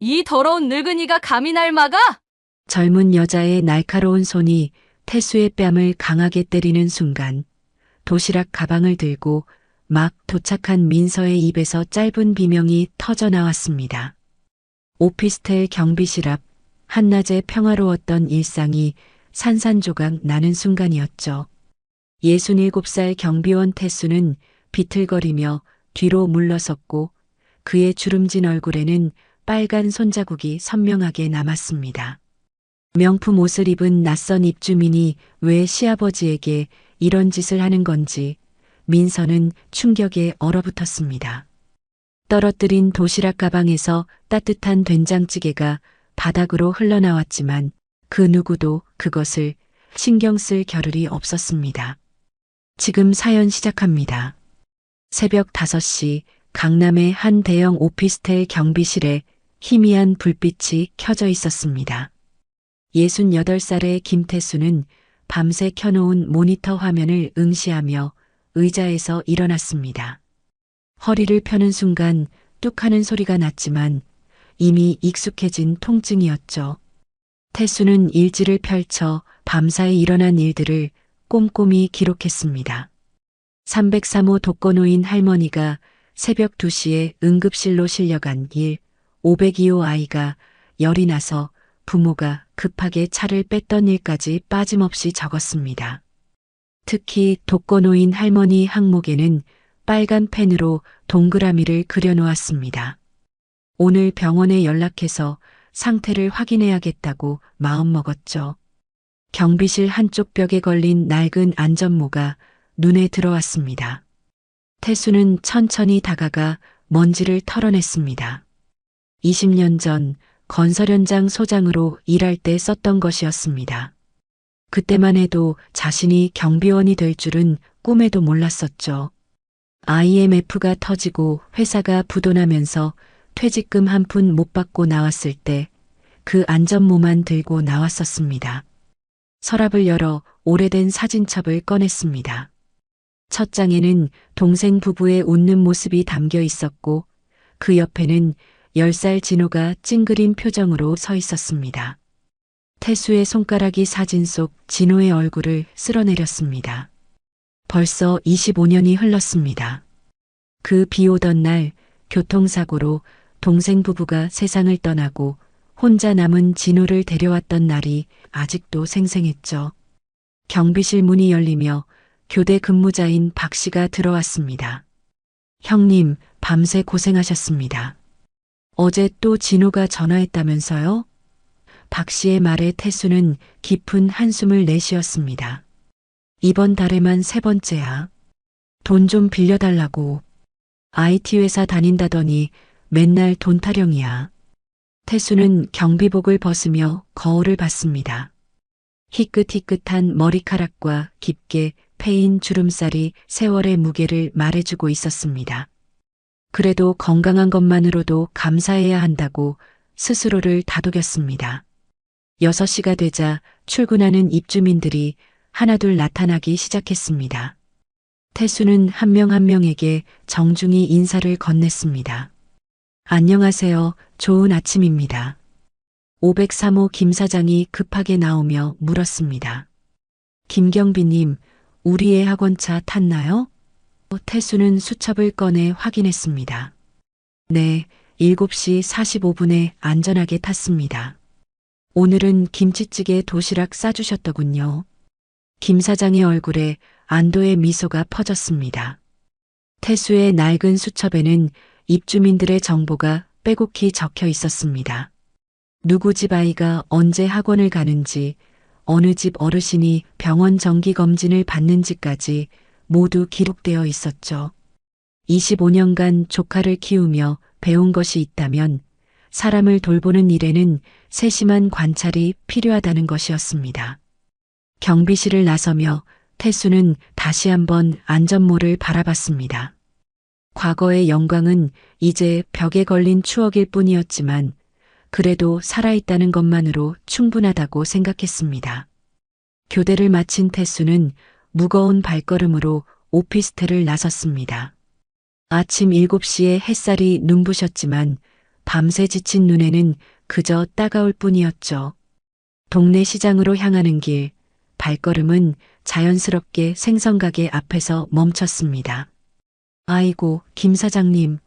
이 더러운 늙은이가 감히 날 막아? 젊은 여자의 날카로운 손이 태수의 뺨을 강하게 때리는 순간 도시락 가방을 들고 막 도착한 민서의 입에서 짧은 비명이 터져 나왔습니다. 오피스텔 경비실 앞 한낮에 평화로웠던 일상이 산산조각 나는 순간이었죠. 67살 경비원 태수는 비틀거리며 뒤로 물러섰고 그의 주름진 얼굴에는 빨간 손자국이 선명하게 남았습니다. 명품 옷을 입은 낯선 입주민이 왜 시아버지에게 이런 짓을 하는 건지 민서는 충격에 얼어붙었습니다. 떨어뜨린 도시락 가방에서 따뜻한 된장찌개가 바닥으로 흘러나왔지만 그 누구도 그것을 신경 쓸 겨를이 없었습니다. 지금 사연 시작합니다. 새벽 5시 강남의 한 대형 오피스텔 경비실에 희미한 불빛이 켜져 있었습니다. 68살의 김태수는 밤새 켜놓은 모니터 화면을 응시하며 의자에서 일어났습니다. 허리를 펴는 순간 뚝 하는 소리가 났지만 이미 익숙해진 통증이었죠. 태수는 일지를 펼쳐 밤사이 일어난 일들을 꼼꼼히 기록했습니다. 303호 독거노인 할머니가 새벽 2시에 응급실로 실려간 일, 502호 아이가 열이 나서 부모가 급하게 차를 뺐던 일까지 빠짐없이 적었습니다. 특히 독거노인 할머니 항목에는 빨간 펜으로 동그라미를 그려놓았습니다. 오늘 병원에 연락해서 상태를 확인해야겠다고 마음먹었죠. 경비실 한쪽 벽에 걸린 낡은 안전모가 눈에 들어왔습니다. 태수는 천천히 다가가 먼지를 털어냈습니다. 20년 전 건설 현장 소장으로 일할 때 썼던 것이었습니다. 그때만 해도 자신이 경비원이 될 줄은 꿈에도 몰랐었죠. IMF가 터지고 회사가 부도나면서 퇴직금 한 푼 못 받고 나왔을 때 그 안전모만 들고 나왔었습니다. 서랍을 열어 오래된 사진첩을 꺼냈습니다. 첫 장에는 동생 부부의 웃는 모습이 담겨 있었고 그 옆에는 10살 진호가 찡그린 표정으로 서 있었습니다. 태수의 손가락이 사진 속 진호의 얼굴을 쓸어내렸습니다. 벌써 25년이 흘렀습니다. 그 비 오던 날 교통사고로 동생 부부가 세상을 떠나고 혼자 남은 진호를 데려왔던 날이 아직도 생생했죠. 경비실 문이 열리며 교대 근무자인 박 씨가 들어왔습니다. 형님, 밤새 고생하셨습니다. 어제 또 진호가 전화했다면서요? 박 씨의 말에 태수는 깊은 한숨을 내쉬었습니다. 이번 달에만 3번째야. 돈 좀 빌려달라고. IT 회사 다닌다더니 맨날 돈 타령이야. 태수는 경비복을 벗으며 거울을 봤습니다. 희끗희끗한 머리카락과 깊게 패인 주름살이 세월의 무게를 말해주고 있었습니다. 그래도 건강한 것만으로도 감사해야 한다고 스스로를 다독였습니다. 6시가 되자 출근하는 입주민들이 하나둘 나타나기 시작했습니다. 태수는 한 명 한 명에게 정중히 인사를 건넸습니다. 안녕하세요. 좋은 아침입니다. 503호 김 사장이 급하게 나오며 물었습니다. 김경비님, 우리의 학원차 탔나요? 태수는 수첩을 꺼내 확인했습니다. 네, 7시 45분에 안전하게 탔습니다. 오늘은 김치찌개 도시락 싸주셨더군요. 김 사장의 얼굴에 안도의 미소가 퍼졌습니다. 태수의 낡은 수첩에는 입주민들의 정보가 빼곡히 적혀 있었습니다. 누구 집 아이가 언제 학원을 가는지, 어느 집 어르신이 병원 정기검진을 받는지까지 모두 기록되어 있었죠. 25년간 조카를 키우며 배운 것이 있다면 사람을 돌보는 일에는 세심한 관찰이 필요하다는 것이었습니다. 경비실을 나서며 태수는 다시 한번 안전모를 바라봤습니다. 과거의 영광은 이제 벽에 걸린 추억일 뿐이었지만 그래도 살아있다는 것만으로 충분하다고 생각했습니다. 교대를 마친 태수는 무거운 발걸음으로 오피스텔을 나섰습니다. 아침 7시에 햇살이 눈부셨지만 밤새 지친 눈에는 그저 따가울 뿐이었죠. 동네 시장으로 향하는 길, 발걸음은 자연스럽게 생선가게 앞에서 멈췄습니다. 아이고, 김 사장님,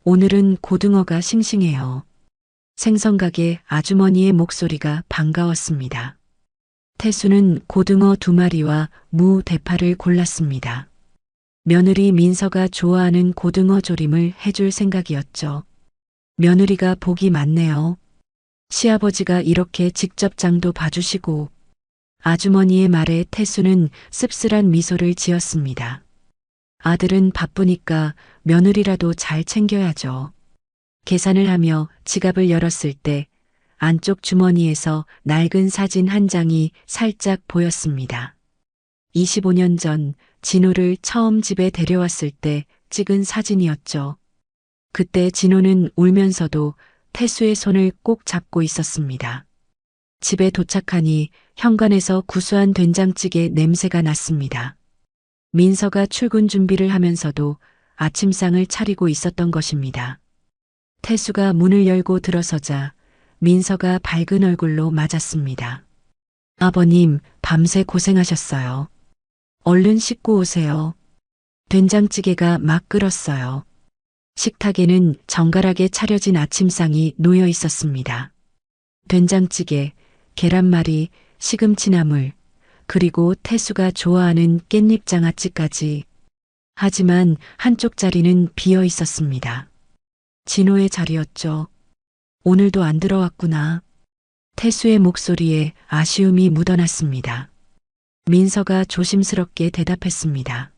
오늘은 고등어가 싱싱해요. 생선가게 아주머니의 목소리가 반가웠습니다. 태수는 고등어 2마리와 무 대파를 골랐습니다. 며느리 민서가 좋아하는 고등어 조림을 해줄 생각이었죠. 며느리가 복이 많네요. 시아버지가 이렇게 직접 장도 봐주시고. 아주머니의 말에 태수는 씁쓸한 미소를 지었습니다. 아들은 바쁘니까 며느리라도 잘 챙겨야죠. 계산을 하며 지갑을 열었을 때 안쪽 주머니에서 낡은 사진 한 장이 살짝 보였습니다. 25년 전 진호를 처음 집에 데려왔을 때 찍은 사진이었죠. 그때 진호는 울면서도 태수의 손을 꼭 잡고 있었습니다. 집에 도착하니 현관에서 구수한 된장찌개 냄새가 났습니다. 민서가 출근 준비를 하면서도 아침상을 차리고 있었던 것입니다. 태수가 문을 열고 들어서자 민서가 밝은 얼굴로 맞았습니다. 아버님, 밤새 고생하셨어요. 얼른 씻고 오세요. 된장찌개가 막 끓었어요. 식탁에는 정갈하게 차려진 아침상이 놓여 있었습니다. 된장찌개, 계란말이, 시금치나물, 그리고 태수가 좋아하는 깻잎장아찌까지. 하지만 한쪽 자리는 비어 있었습니다. 진호의 자리였죠. 오늘도 안 들어왔구나. 태수의 목소리에 아쉬움이 묻어났습니다. 민서가 조심스럽게 대답했습니다.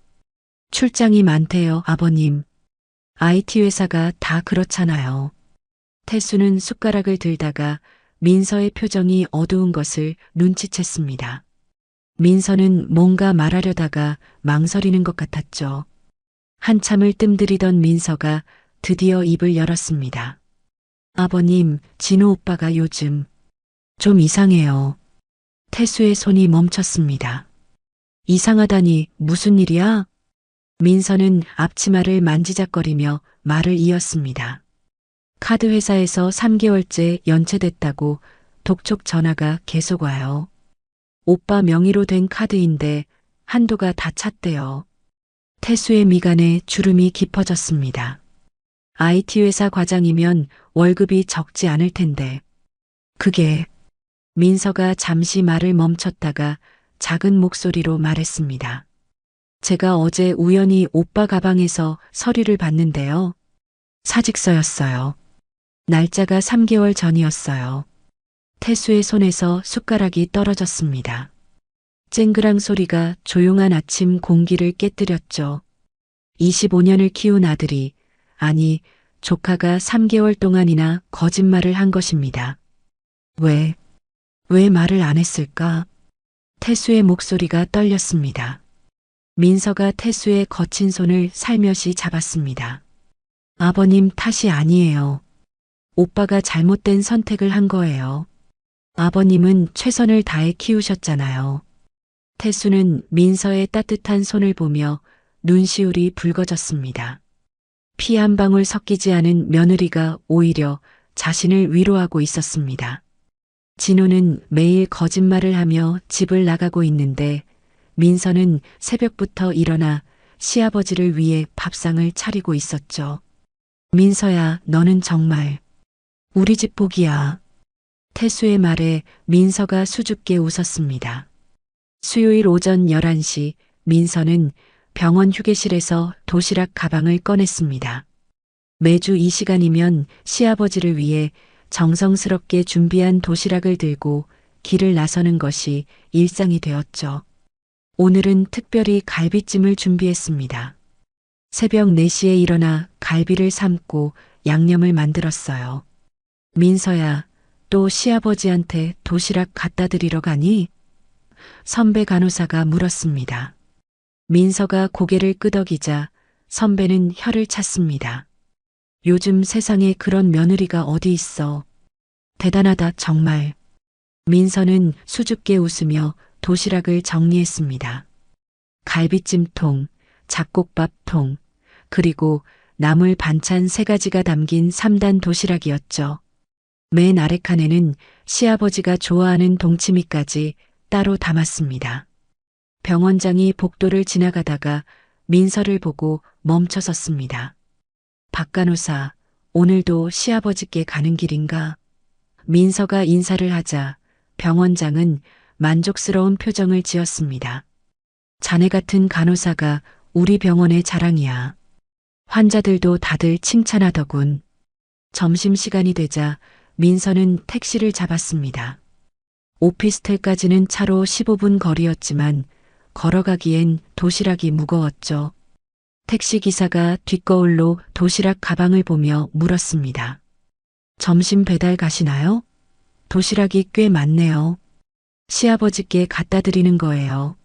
출장이 많대요, 아버님. IT 회사가 다 그렇잖아요. 태수는 숟가락을 들다가 민서의 표정이 어두운 것을 눈치챘습니다. 민서는 뭔가 말하려다가 망설이는 것 같았죠. 한참을 뜸들이던 민서가 드디어 입을 열었습니다. 아버님, 진호 오빠가 요즘 좀 이상해요. 태수의 손이 멈췄습니다. 이상하다니 무슨 일이야? 민서는 앞치마를 만지작거리며 말을 이었습니다. 카드 회사에서 3개월째 연체됐다고 독촉 전화가 계속 와요. 오빠 명의로 된 카드인데 한도가 다 찼대요. 태수의 미간에 주름이 깊어졌습니다. IT 회사 과장이면 월급이 적지 않을 텐데. 그게. 민서가 잠시 말을 멈췄다가 작은 목소리로 말했습니다. 제가 어제 우연히 오빠 가방에서 서류를 봤는데요. 사직서였어요. 날짜가 3개월 전이었어요. 태수의 손에서 숟가락이 떨어졌습니다. 쨍그랑 소리가 조용한 아침 공기를 깨뜨렸죠. 25년을 키운 아들이, 아니, 조카가 3개월 동안이나 거짓말을 한 것입니다. 왜 말을 안 했을까? 태수의 목소리가 떨렸습니다. 민서가 태수의 거친 손을 살며시 잡았습니다. 아버님 탓이 아니에요. 오빠가 잘못된 선택을 한 거예요. 아버님은 최선을 다해 키우셨잖아요. 태수는 민서의 따뜻한 손을 보며 눈시울이 붉어졌습니다. 피 한 방울 섞이지 않은 며느리가 오히려 자신을 위로하고 있었습니다. 진호는 매일 거짓말을 하며 집을 나가고 있는데 민서는 새벽부터 일어나 시아버지를 위해 밥상을 차리고 있었죠. 민서야, 너는 정말 우리 집 복이야. 태수의 말에 민서가 수줍게 웃었습니다. 수요일 오전 11시 민서는 병원 휴게실에서 도시락 가방을 꺼냈습니다. 매주 이 시간이면 시아버지를 위해 정성스럽게 준비한 도시락을 들고 길을 나서는 것이 일상이 되었죠. 오늘은 특별히 갈비찜을 준비했습니다. 새벽 4시에 일어나 갈비를 삶고 양념을 만들었어요. 민서야, 또 시아버지한테 도시락 갖다 드리러 가니? 선배 간호사가 물었습니다. 민서가 고개를 끄덕이자 선배는 혀를 찼습니다. 요즘 세상에 그런 며느리가 어디 있어. 대단하다 정말. 민서는 수줍게 웃으며 도시락을 정리했습니다. 갈비찜통, 잡곡밥통, 그리고 나물 반찬 3가지가 담긴 3단 도시락이었죠. 맨 아래 칸에는 시아버지가 좋아하는 동치미까지 따로 담았습니다. 병원장이 복도를 지나가다가 민서를 보고 멈춰 섰습니다. 박 간호사, 오늘도 시아버지께 가는 길인가? 민서가 인사를 하자 병원장은 만족스러운 표정을 지었습니다. 자네 같은 간호사가 우리 병원의 자랑이야. 환자들도 다들 칭찬하더군. 점심시간이 되자 민서는 택시를 잡았습니다. 오피스텔까지는 차로 15분 거리였지만 걸어가기엔 도시락이 무거웠죠. 택시기사가 뒷거울로 도시락 가방을 보며 물었습니다. 점심 배달 가시나요? 도시락이 꽤 많네요. 시아버지께 갖다 드리는 거예요.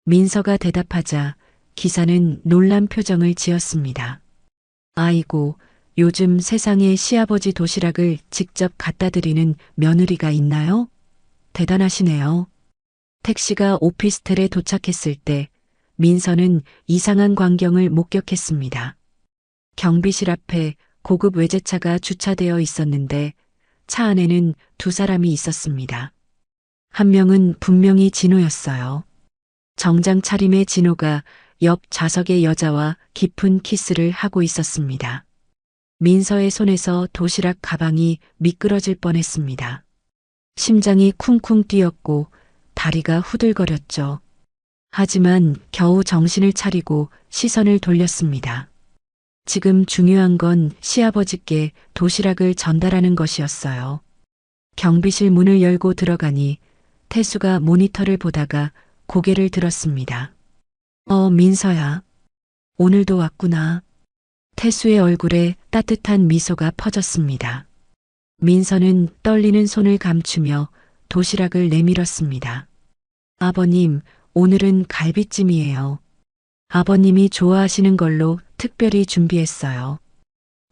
민서가 대답하자 기사는 놀란 표정을 지었습니다. 아이고, 요즘 세상에 시아버지 도시락을 직접 갖다 드리는 며느리가 있나요? 대단하시네요. 택시가 오피스텔에 도착했을 때 민서는 이상한 광경을 목격했습니다. 경비실 앞에 고급 외제차가 주차되어 있었는데 차 안에는 2사람이 있었습니다. 한 명은 분명히 진호였어요. 정장 차림의 진호가 옆 좌석의 여자와 깊은 키스를 하고 있었습니다. 민서의 손에서 도시락 가방이 미끄러질 뻔했습니다. 심장이 쿵쿵 뛰었고 다리가 후들거렸죠. 하지만 겨우 정신을 차리고 시선을 돌렸습니다. 지금 중요한 건 시아버지께 도시락을 전달하는 것이었어요. 경비실 문을 열고 들어가니 태수가 모니터를 보다가 고개를 들었습니다. 민서야. 오늘도 왔구나. 태수의 얼굴에 따뜻한 미소가 퍼졌습니다. 민서는 떨리는 손을 감추며 도시락을 내밀었습니다. 아버님, 오늘은 갈비찜이에요. 아버님이 좋아하시는 걸로 특별히 준비했어요.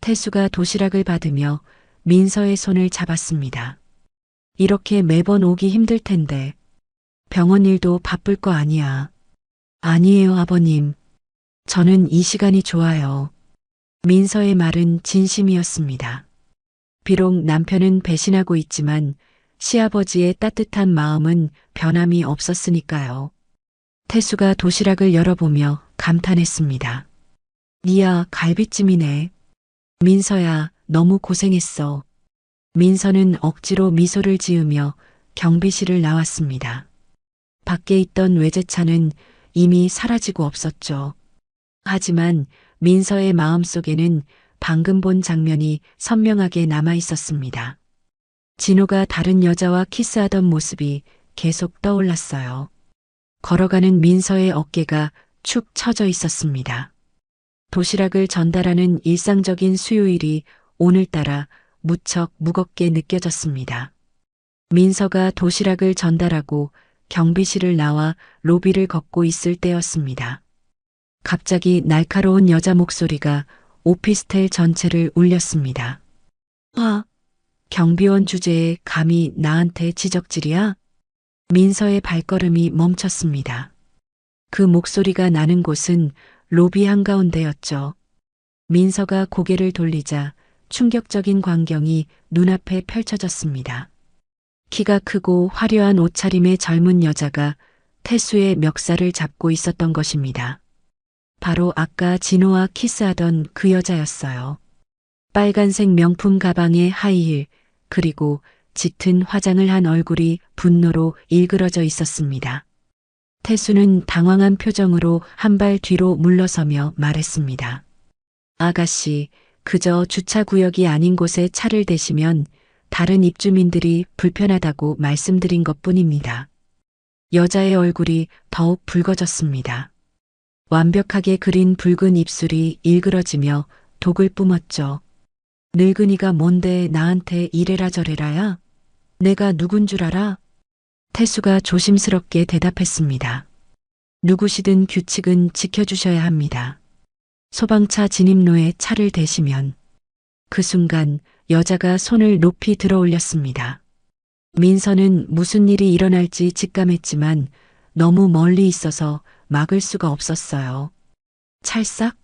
태수가 도시락을 받으며 민서의 손을 잡았습니다. 이렇게 매번 오기 힘들 텐데 병원 일도 바쁠 거 아니야. 아니에요, 아버님. 저는 이 시간이 좋아요. 민서의 말은 진심이었습니다. 비록 남편은 배신하고 있지만 시아버지의 따뜻한 마음은 변함이 없었으니까요. 태수가 도시락을 열어보며 감탄했습니다. 이야, 갈비찜이네. 민서야, 너무 고생했어. 민서는 억지로 미소를 지으며 경비실을 나왔습니다. 밖에 있던 외제차는 이미 사라지고 없었죠. 하지만 민서의 마음속에는 방금 본 장면이 선명하게 남아 있었습니다. 진호가 다른 여자와 키스하던 모습이 계속 떠올랐어요. 걸어가는 민서의 어깨가 축 처져 있었습니다. 도시락을 전달하는 일상적인 수요일이 오늘따라 무척 무겁게 느껴졌습니다. 민서가 도시락을 전달하고 경비실을 나와 로비를 걷고 있을 때였습니다. 갑자기 날카로운 여자 목소리가 오피스텔 전체를 울렸습니다. 경비원 주제에 감히 나한테 지적질이야? 민서의 발걸음이 멈췄습니다. 그 목소리가 나는 곳은 로비 한가운데였죠. 민서가 고개를 돌리자 충격적인 광경이 눈앞에 펼쳐졌습니다. 키가 크고 화려한 옷차림의 젊은 여자가 태수의 멱살을 잡고 있었던 것입니다. 바로 아까 진호와 키스하던 그 여자였어요. 빨간색 명품 가방에 하이힐, 그리고 짙은 화장을 한 얼굴이 분노로 일그러져 있었습니다. 태수는 당황한 표정으로 한 발 뒤로 물러서며 말했습니다. 아가씨, 그저 주차구역이 아닌 곳에 차를 대시면 다른 입주민들이 불편하다고 말씀드린 것뿐입니다. 여자의 얼굴이 더욱 붉어졌습니다. 완벽하게 그린 붉은 입술이 일그러지며 독을 뿜었죠. 늙은이가 뭔데 나한테 이래라 저래라야? 내가 누군 줄 알아? 태수가 조심스럽게 대답했습니다. 누구시든 규칙은 지켜주셔야 합니다. 소방차 진입로에 차를 대시면 그 순간 여자가 손을 높이 들어 올렸습니다. 민서는 무슨 일이 일어날지 직감했지만 너무 멀리 있어서 막을 수가 없었어요. 찰싹?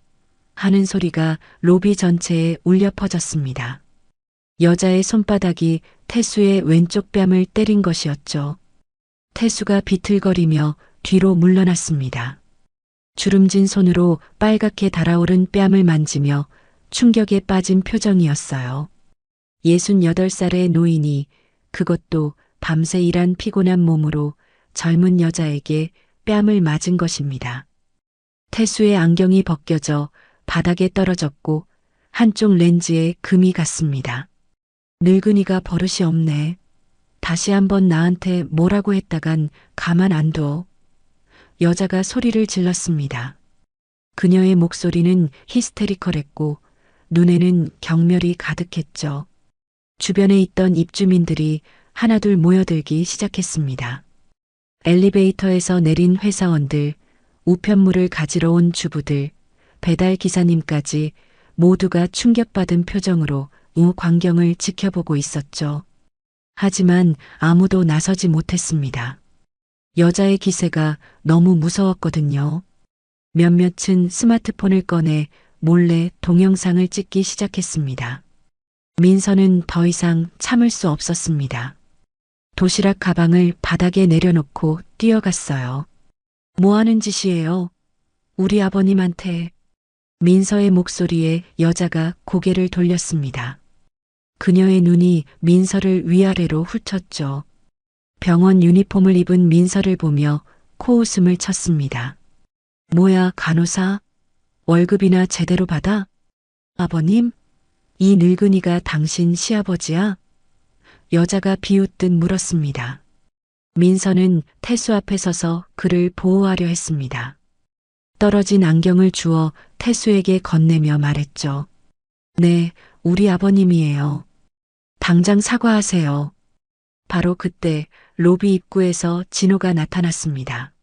하는 소리가 로비 전체에 울려 퍼졌습니다. 여자의 손바닥이 태수의 왼쪽 뺨을 때린 것이었죠. 태수가 비틀거리며 뒤로 물러났습니다. 주름진 손으로 빨갛게 달아오른 뺨을 만지며 충격에 빠진 표정이었어요. 68살의 노인이, 그것도 밤새 일한 피곤한 몸으로 젊은 여자에게 뺨을 맞은 것입니다. 태수의 안경이 벗겨져 바닥에 떨어졌고 한쪽 렌즈에 금이 갔습니다. 늙은이가 버릇이 없네. 다시 한번 나한테 뭐라고 했다간 가만 안 둬. 여자가 소리를 질렀습니다. 그녀의 목소리는 히스테리컬했고 눈에는 경멸이 가득했죠. 주변에 있던 입주민들이 하나둘 모여들기 시작했습니다. 엘리베이터에서 내린 회사원들, 우편물을 가지러 온 주부들, 배달 기사님까지 모두가 충격받은 표정으로 광경을 지켜보고 있었죠. 하지만 아무도 나서지 못했습니다. 여자의 기세가 너무 무서웠거든요. 몇몇은 스마트폰을 꺼내 몰래 동영상을 찍기 시작했습니다. 민서는 더 이상 참을 수 없었습니다. 도시락 가방을 바닥에 내려놓고 뛰어갔어요. 뭐 하는 짓이에요? 우리 아버님한테. 민서의 목소리에 여자가 고개를 돌렸습니다. 그녀의 눈이 민서를 위아래로 훑었죠. 병원 유니폼을 입은 민서를 보며 코웃음을 쳤습니다. 뭐야, 간호사? 월급이나 제대로 받아? 아버님? 이 늙은이가 당신 시아버지야? 여자가 비웃듯 물었습니다. 민서는 태수 앞에 서서 그를 보호하려 했습니다. 떨어진 안경을 주워 태수에게 건네며 말했죠. 네, 우리 아버님이에요. 당장 사과하세요. 바로 그때 로비 입구에서 진호가 나타났습니다.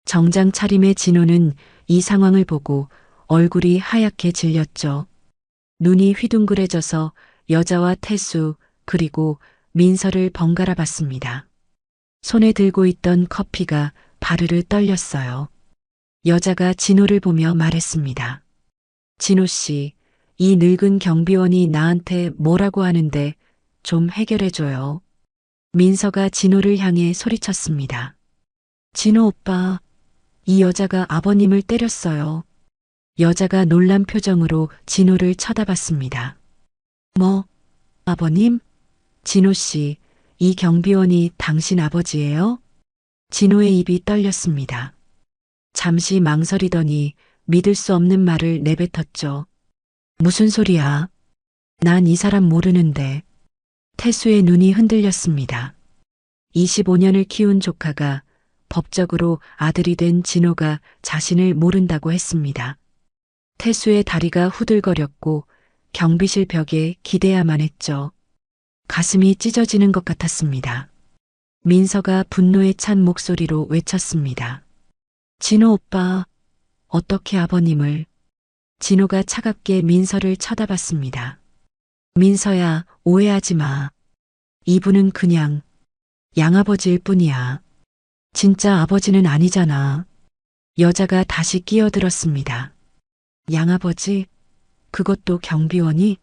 정장 차림의 진호는 이 상황을 보고 얼굴이 하얗게 질렸죠. 눈이 휘둥그레져서 여자와 태수 그리고 민서를 번갈아 봤습니다. 손에 들고 있던 커피가 바르르 떨렸어요. 여자가 진호를 보며 말했습니다. 진호 씨, 이 늙은 경비원이 나한테 뭐라고 하는데 좀 해결해줘요. 민서가 진호를 향해 소리쳤습니다. 진호 오빠, 이 여자가 아버님을 때렸어요. 여자가 놀란 표정으로 진호를 쳐다봤습니다. 뭐, 아버님? 진호 씨, 이 경비원이 당신 아버지예요? 진호의 입이 떨렸습니다. 잠시 망설이더니 믿을 수 없는 말을 내뱉었죠. 무슨 소리야? 난 이 사람 모르는데. 태수의 눈이 흔들렸습니다. 25년을 키운 조카가 법적으로 아들이 된 진호가 자신을 모른다고 했습니다. 태수의 다리가 후들거렸고 경비실 벽에 기대야만 했죠. 가슴이 찢어지는 것 같았습니다. 민서가 분노에 찬 목소리로 외쳤습니다. 진호 오빠, 어떻게 아버님을? 진호가 차갑게 민서를 쳐다봤습니다. 민서야, 오해하지 마. 이분은 그냥 양아버지일 뿐이야. 진짜 아버지는 아니잖아. 여자가 다시 끼어들었습니다. 양아버지? 그것도 경비원이?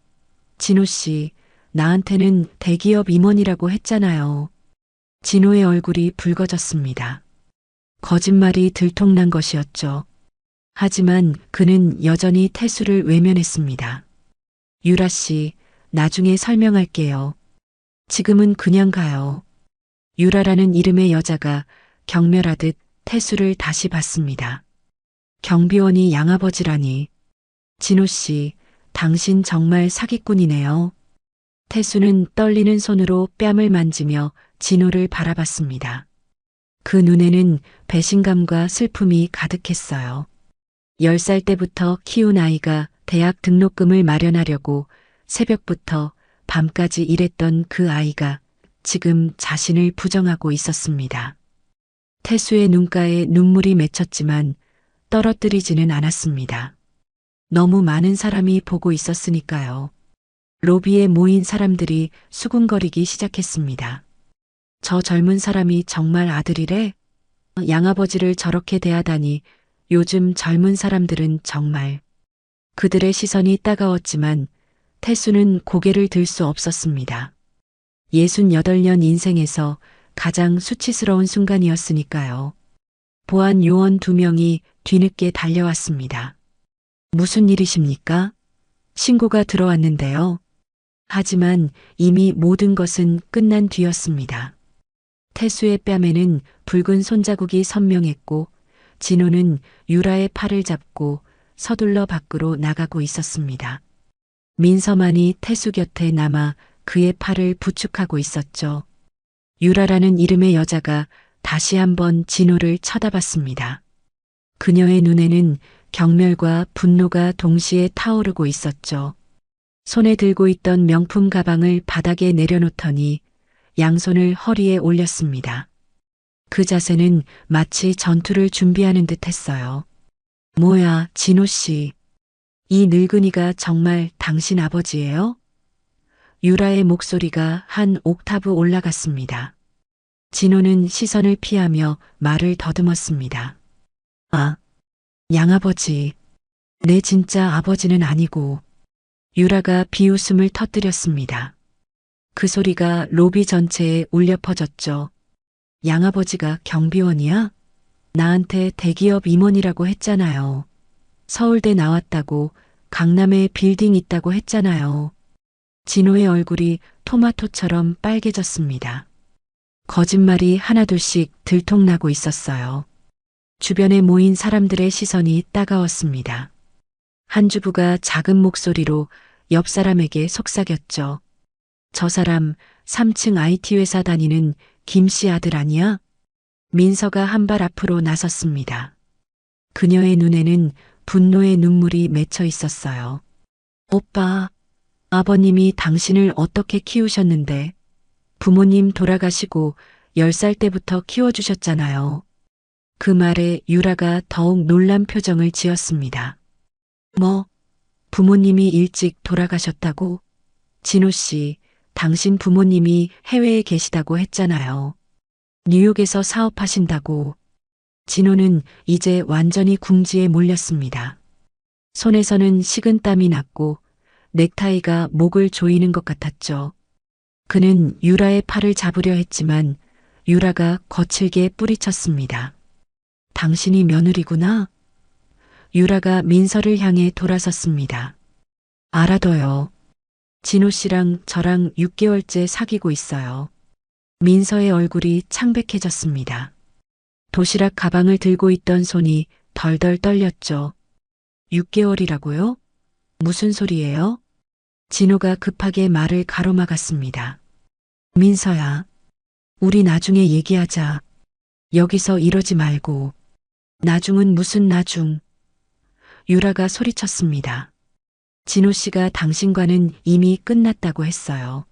진호 씨, 나한테는 대기업 임원이라고 했잖아요. 진호의 얼굴이 붉어졌습니다. 거짓말이 들통난 것이었죠. 하지만 그는 여전히 태수를 외면했습니다. 유라 씨, 나중에 설명할게요. 지금은 그냥 가요. 유라라는 이름의 여자가 경멸하듯 태수를 다시 봤습니다. 경비원이 양아버지라니. 진호 씨, 당신 정말 사기꾼이네요. 태수는 떨리는 손으로 뺨을 만지며 진호를 바라봤습니다. 그 눈에는 배신감과 슬픔이 가득했어요. 10살 때부터 키운 아이가 대학 등록금을 마련하려고 새벽부터 밤까지 일했던 그 아이가 지금 자신을 부정하고 있었습니다. 태수의 눈가에 눈물이 맺혔지만 떨어뜨리지는 않았습니다. 너무 많은 사람이 보고 있었으니까요. 로비에 모인 사람들이 수군거리기 시작했습니다. 저 젊은 사람이 정말 아들이래? 양아버지를 저렇게 대하다니 요즘 젊은 사람들은 정말. 그들의 시선이 따가웠지만 태수는 고개를 들 수 없었습니다. 68년 인생에서 가장 수치스러운 순간이었으니까요. 보안 요원 2명이 뒤늦게 달려왔습니다. 무슨 일이십니까? 신고가 들어왔는데요. 하지만 이미 모든 것은 끝난 뒤였습니다. 태수의 뺨에는 붉은 손자국이 선명했고 진호는 유라의 팔을 잡고 서둘러 밖으로 나가고 있었습니다. 민서만이 태수 곁에 남아 그의 팔을 부축하고 있었죠. 유라라는 이름의 여자가 다시 한번 진호를 쳐다봤습니다. 그녀의 눈에는 경멸과 분노가 동시에 타오르고 있었죠. 손에 들고 있던 명품 가방을 바닥에 내려놓더니 양손을 허리에 올렸습니다. 그 자세는 마치 전투를 준비하는 듯 했어요. 뭐야, 진호 씨. 이 늙은이가 정말 당신 아버지예요? 유라의 목소리가 한 옥타브 올라갔습니다. 진호는 시선을 피하며 말을 더듬었습니다. 아, 양아버지. 내 진짜 아버지는 아니고. 유라가 비웃음을 터뜨렸습니다. 그 소리가 로비 전체에 울려 퍼졌죠. 양아버지가 경비원이야? 나한테 대기업 임원이라고 했잖아요. 서울대 나왔다고, 강남에 빌딩 있다고 했잖아요. 진호의 얼굴이 토마토처럼 빨개졌습니다. 거짓말이 하나둘씩 들통나고 있었어요. 주변에 모인 사람들의 시선이 따가웠습니다. 한 주부가 작은 목소리로 옆 사람에게 속삭였죠. 저 사람 3층 IT 회사 다니는 김 씨 아들 아니야? 민서가 한 발 앞으로 나섰습니다. 그녀의 눈에는 분노의 눈물이 맺혀 있었어요. 오빠, 아버님이 당신을 어떻게 키우셨는데 부모님 돌아가시고 10살 때부터 키워주셨잖아요. 그 말에 유라가 더욱 놀란 표정을 지었습니다. 뭐, 부모님이 일찍 돌아가셨다고? 진호 씨, 당신 부모님이 해외에 계시다고 했잖아요. 뉴욕에서 사업하신다고. 진호는 이제 완전히 궁지에 몰렸습니다. 손에서는 식은땀이 났고 넥타이가 목을 조이는 것 같았죠. 그는 유라의 팔을 잡으려 했지만 유라가 거칠게 뿌리쳤습니다. 당신이 며느리구나? 유라가 민서를 향해 돌아섰습니다. 알아둬요. 진호 씨랑 저랑 6개월째 사귀고 있어요. 민서의 얼굴이 창백해졌습니다. 도시락 가방을 들고 있던 손이 덜덜 떨렸죠. 6개월이라고요? 무슨 소리예요? 진호가 급하게 말을 가로막았습니다. 민서야, 우리 나중에 얘기하자. 여기서 이러지 말고. 나중은 무슨 나중? 유라가 소리쳤습니다. 진호 씨가 당신과는 이미 끝났다고 했어요.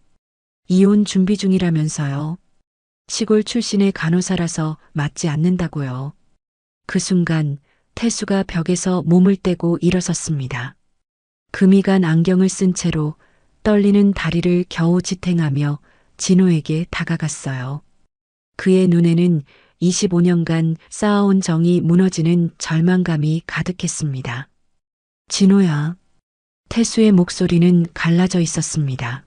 이혼 준비 중이라면서요. 시골 출신의 간호사라서 맞지 않는다고요. 그 순간 태수가 벽에서 몸을 떼고 일어섰습니다. 금이 간 안경을 쓴 채로 떨리는 다리를 겨우 지탱하며 진호에게 다가갔어요. 그의 눈에는 25년간 쌓아온 정이 무너지는 절망감이 가득했습니다. 진호야. 태수의 목소리는 갈라져 있었습니다.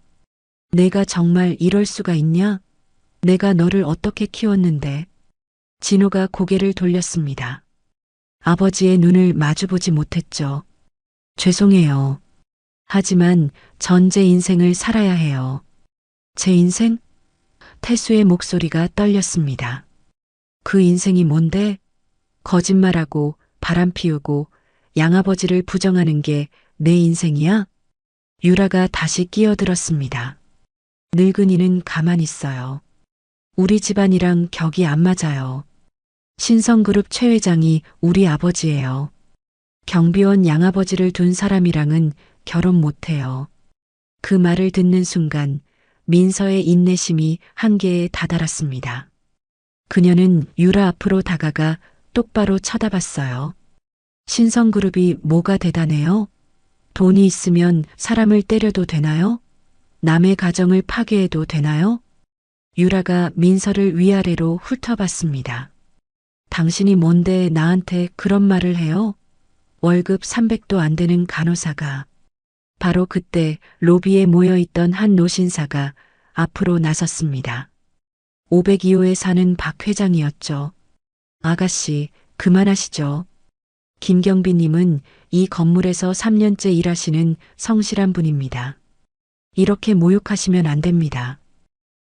내가 정말 이럴 수가 있냐? 내가 너를 어떻게 키웠는데? 진호가 고개를 돌렸습니다. 아버지의 눈을 마주보지 못했죠. 죄송해요. 하지만 전 제 인생을 살아야 해요. 제 인생? 태수의 목소리가 떨렸습니다. 그 인생이 뭔데? 거짓말하고 바람 피우고 양아버지를 부정하는 게 내 인생이야? 유라가 다시 끼어들었습니다. 늙은이는 가만히 있어요. 우리 집안이랑 격이 안 맞아요. 신성그룹 최 회장이 우리 아버지예요. 경비원 양아버지를 둔 사람이랑은 결혼 못해요. 그 말을 듣는 순간 민서의 인내심이 한계에 다다랐습니다. 그녀는 유라 앞으로 다가가 똑바로 쳐다봤어요. 신성그룹이 뭐가 대단해요? 돈이 있으면 사람을 때려도 되나요? 남의 가정을 파괴해도 되나요? 유라가 민서를 위아래로 훑어봤습니다. 당신이 뭔데 나한테 그런 말을 해요? 월급 300도 안 되는 간호사가. 바로 그때 로비에 모여있던 한 노신사가 앞으로 나섰습니다. 502호에 사는 박 회장이었죠. 아가씨, 그만하시죠. 김경비님은 이 건물에서 3년째 일하시는 성실한 분입니다. 이렇게 모욕하시면 안 됩니다.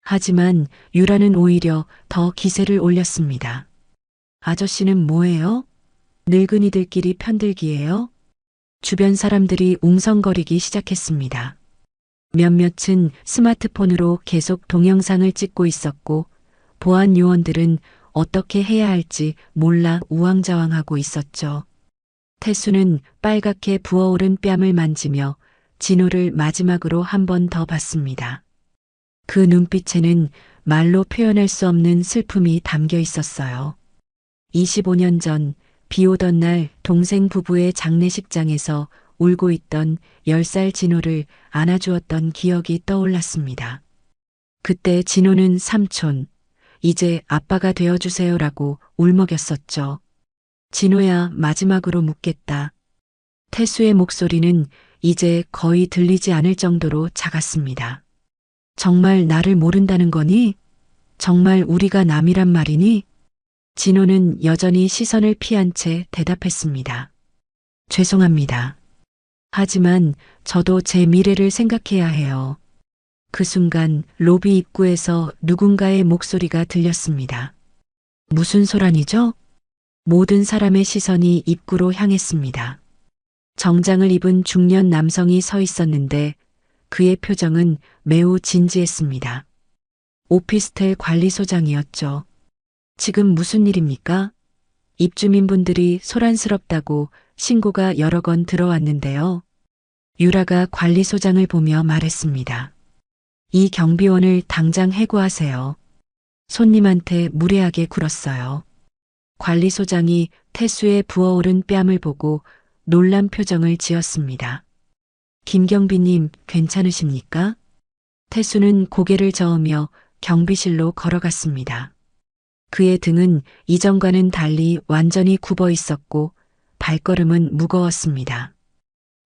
하지만 유라는 오히려 더 기세를 올렸습니다. 아저씨는 뭐예요? 늙은이들끼리 편들기예요? 주변 사람들이 웅성거리기 시작했습니다. 몇몇은 스마트폰으로 계속 동영상을 찍고 있었고 보안 요원들은 어떻게 해야 할지 몰라 우왕좌왕하고 있었죠. 태수는 빨갛게 부어오른 뺨을 만지며 진호를 마지막으로 한 번 더 봤습니다. 그 눈빛에는 말로 표현할 수 없는 슬픔이 담겨 있었어요. 25년 전 비 오던 날 동생 부부의 장례식장에서 울고 있던 10살 진호를 안아주었던 기억이 떠올랐습니다. 그때 진호는 삼촌, 이제 아빠가 되어주세요라고 울먹였었죠. 진호야, 마지막으로 묻겠다. 태수의 목소리는 이제 거의 들리지 않을 정도로 작았습니다. 정말 나를 모른다는 거니? 정말 우리가 남이란 말이니? 진호는 여전히 시선을 피한 채 대답했습니다. 죄송합니다. 하지만 저도 제 미래를 생각해야 해요. 그 순간 로비 입구에서 누군가의 목소리가 들렸습니다. 무슨 소란이죠? 모든 사람의 시선이 입구로 향했습니다. 정장을 입은 중년 남성이 서 있었는데 그의 표정은 매우 진지했습니다. 오피스텔 관리소장이었죠. 지금 무슨 일입니까? 입주민분들이 소란스럽다고 신고가 여러 건 들어왔는데요. 유라가 관리소장을 보며 말했습니다. 이 경비원을 당장 해고하세요. 손님한테 무례하게 굴었어요. 관리소장이 태수의 부어오른 뺨을 보고 놀란 표정을 지었습니다. 김경비님, 괜찮으십니까? 태수는 고개를 저으며 경비실로 걸어갔습니다. 그의 등은 이전과는 달리 완전히 굽어 있었고 발걸음은 무거웠습니다.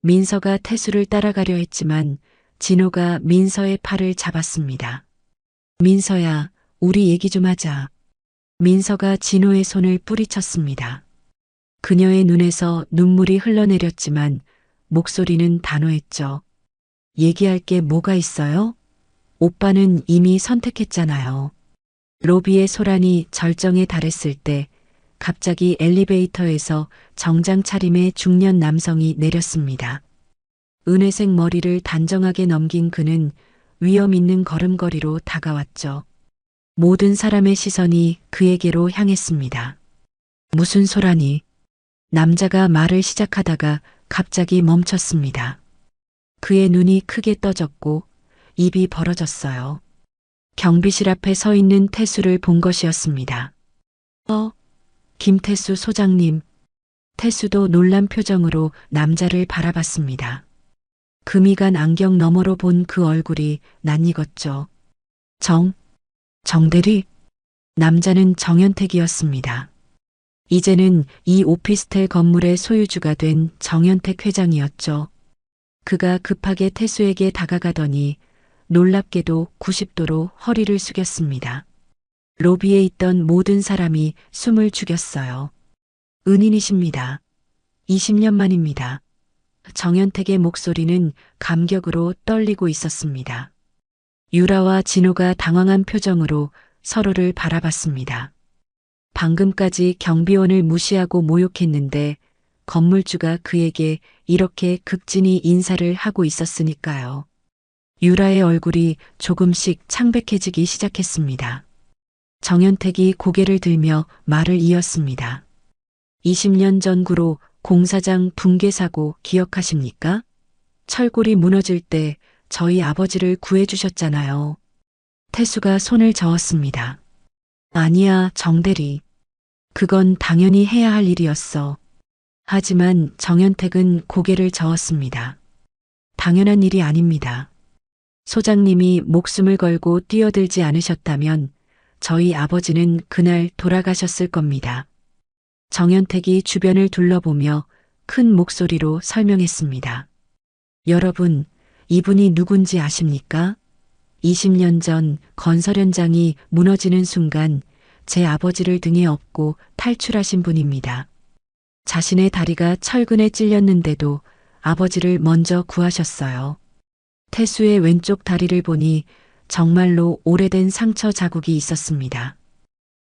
민서가 태수를 따라가려 했지만 진호가 민서의 팔을 잡았습니다. 민서야, 우리 얘기 좀 하자. 민서가 진호의 손을 뿌리쳤습니다. 그녀의 눈에서 눈물이 흘러내렸지만 목소리는 단호했죠. 얘기할 게 뭐가 있어요? 오빠는 이미 선택했잖아요. 로비의 소란이 절정에 달했을 때 갑자기 엘리베이터에서 정장 차림의 중년 남성이 내렸습니다. 은회색 머리를 단정하게 넘긴 그는 위험 있는 걸음걸이로 다가왔죠. 모든 사람의 시선이 그에게로 향했습니다. 무슨 소란이? 남자가 말을 시작하다가 갑자기 멈췄습니다. 그의 눈이 크게 떠졌고 입이 벌어졌어요. 경비실 앞에 서 있는 태수를 본 것이었습니다. 김태수 소장님. 태수도 놀란 표정으로 남자를 바라봤습니다. 금이 간 안경 너머로 본 그 얼굴이 낯익었죠. 정대리? 남자는 정연택이었습니다. 이제는 이 오피스텔 건물의 소유주가 된 정연택 회장이었죠. 그가 급하게 태수에게 다가가더니 놀랍게도 90도로 허리를 숙였습니다. 로비에 있던 모든 사람이 숨을 죽였어요. 은인이십니다. 20년 만입니다. 정연택의 목소리는 감격으로 떨리고 있었습니다. 유라와 진호가 당황한 표정으로 서로를 바라봤습니다. 방금까지 경비원을 무시하고 모욕했는데 건물주가 그에게 이렇게 극진히 인사를 하고 있었으니까요. 유라의 얼굴이 조금씩 창백해지기 시작했습니다. 정연택이 고개를 들며 말을 이었습니다. 20년 전 구로 공사장 붕괴 사고 기억하십니까? 철골이 무너질 때 저희 아버지를 구해주셨잖아요. 태수가 손을 저었습니다. 아니야, 정대리. 그건 당연히 해야 할 일이었어. 하지만 정연택은 고개를 저었습니다. 당연한 일이 아닙니다. 소장님이 목숨을 걸고 뛰어들지 않으셨다면 저희 아버지는 그날 돌아가셨을 겁니다. 정연택이 주변을 둘러보며 큰 목소리로 설명했습니다. 여러분, 이분이 누군지 아십니까? 20년 전 건설 현장이 무너지는 순간 제 아버지를 등에 업고 탈출하신 분입니다. 자신의 다리가 철근에 찔렸는데도 아버지를 먼저 구하셨어요. 태수의 왼쪽 다리를 보니 정말로 오래된 상처 자국이 있었습니다.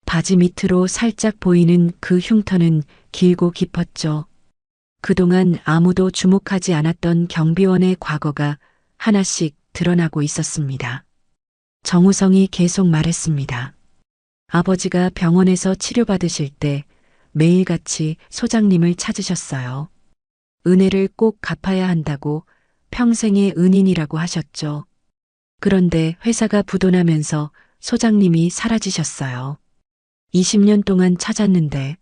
바지 밑으로 살짝 보이는 그 흉터는 길고 깊었죠. 그동안 아무도 주목하지 않았던 경비원의 과거가 하나씩 드러나고 있었습니다. 정우성이 계속 말했습니다. 아버지가 병원에서 치료받으실 때 매일같이 소장님을 찾으셨어요. 은혜를 꼭 갚아야 한다고 평생의 은인이라고 하셨죠. 그런데 회사가 부도나면서 소장님이 사라지셨어요. 20년 동안 찾았는데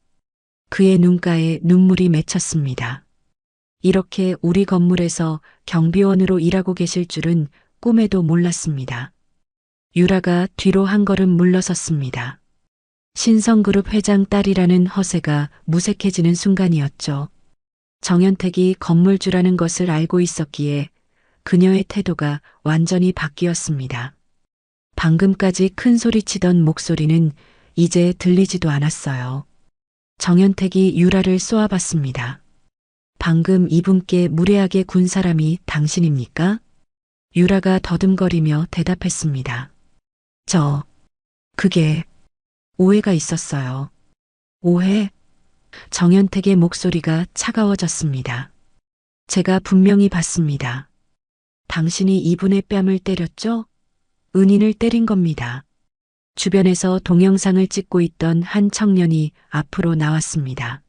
그의 눈가에 눈물이 맺혔습니다. 이렇게 우리 건물에서 경비원으로 일하고 계실 줄은 꿈에도 몰랐습니다. 유라가 뒤로 한 걸음 물러섰습니다. 신성그룹 회장 딸이라는 허세가 무색해지는 순간이었죠. 정연택이 건물주라는 것을 알고 있었기에 그녀의 태도가 완전히 바뀌었습니다. 방금까지 큰 소리치던 목소리는 이제 들리지도 않았어요. 정연택이 유라를 쏘아봤습니다. 방금 이분께 무례하게 군 사람이 당신입니까? 유라가 더듬거리며 대답했습니다. 그게 오해가 있었어요. 오해? 정연택의 목소리가 차가워졌습니다. 제가 분명히 봤습니다. 당신이 이분의 뺨을 때렸죠? 은인을 때린 겁니다. 주변에서 동영상을 찍고 있던 한 청년이 앞으로 나왔습니다.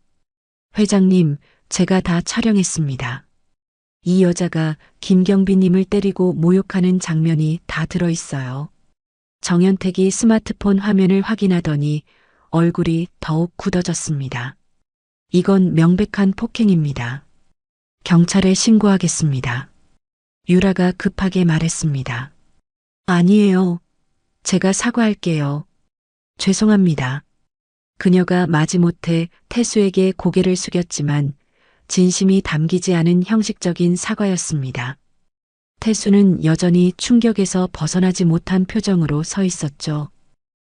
회장님, 제가 다 촬영했습니다. 이 여자가 김경빈님을 때리고 모욕하는 장면이 다 들어있어요. 정연택이 스마트폰 화면을 확인하더니 얼굴이 더욱 굳어졌습니다. 이건 명백한 폭행입니다. 경찰에 신고하겠습니다. 유라가 급하게 말했습니다. 아니에요. 제가 사과할게요. 죄송합니다. 그녀가 마지못해 태수에게 고개를 숙였지만 진심이 담기지 않은 형식적인 사과였습니다. 태수는 여전히 충격에서 벗어나지 못한 표정으로 서 있었죠.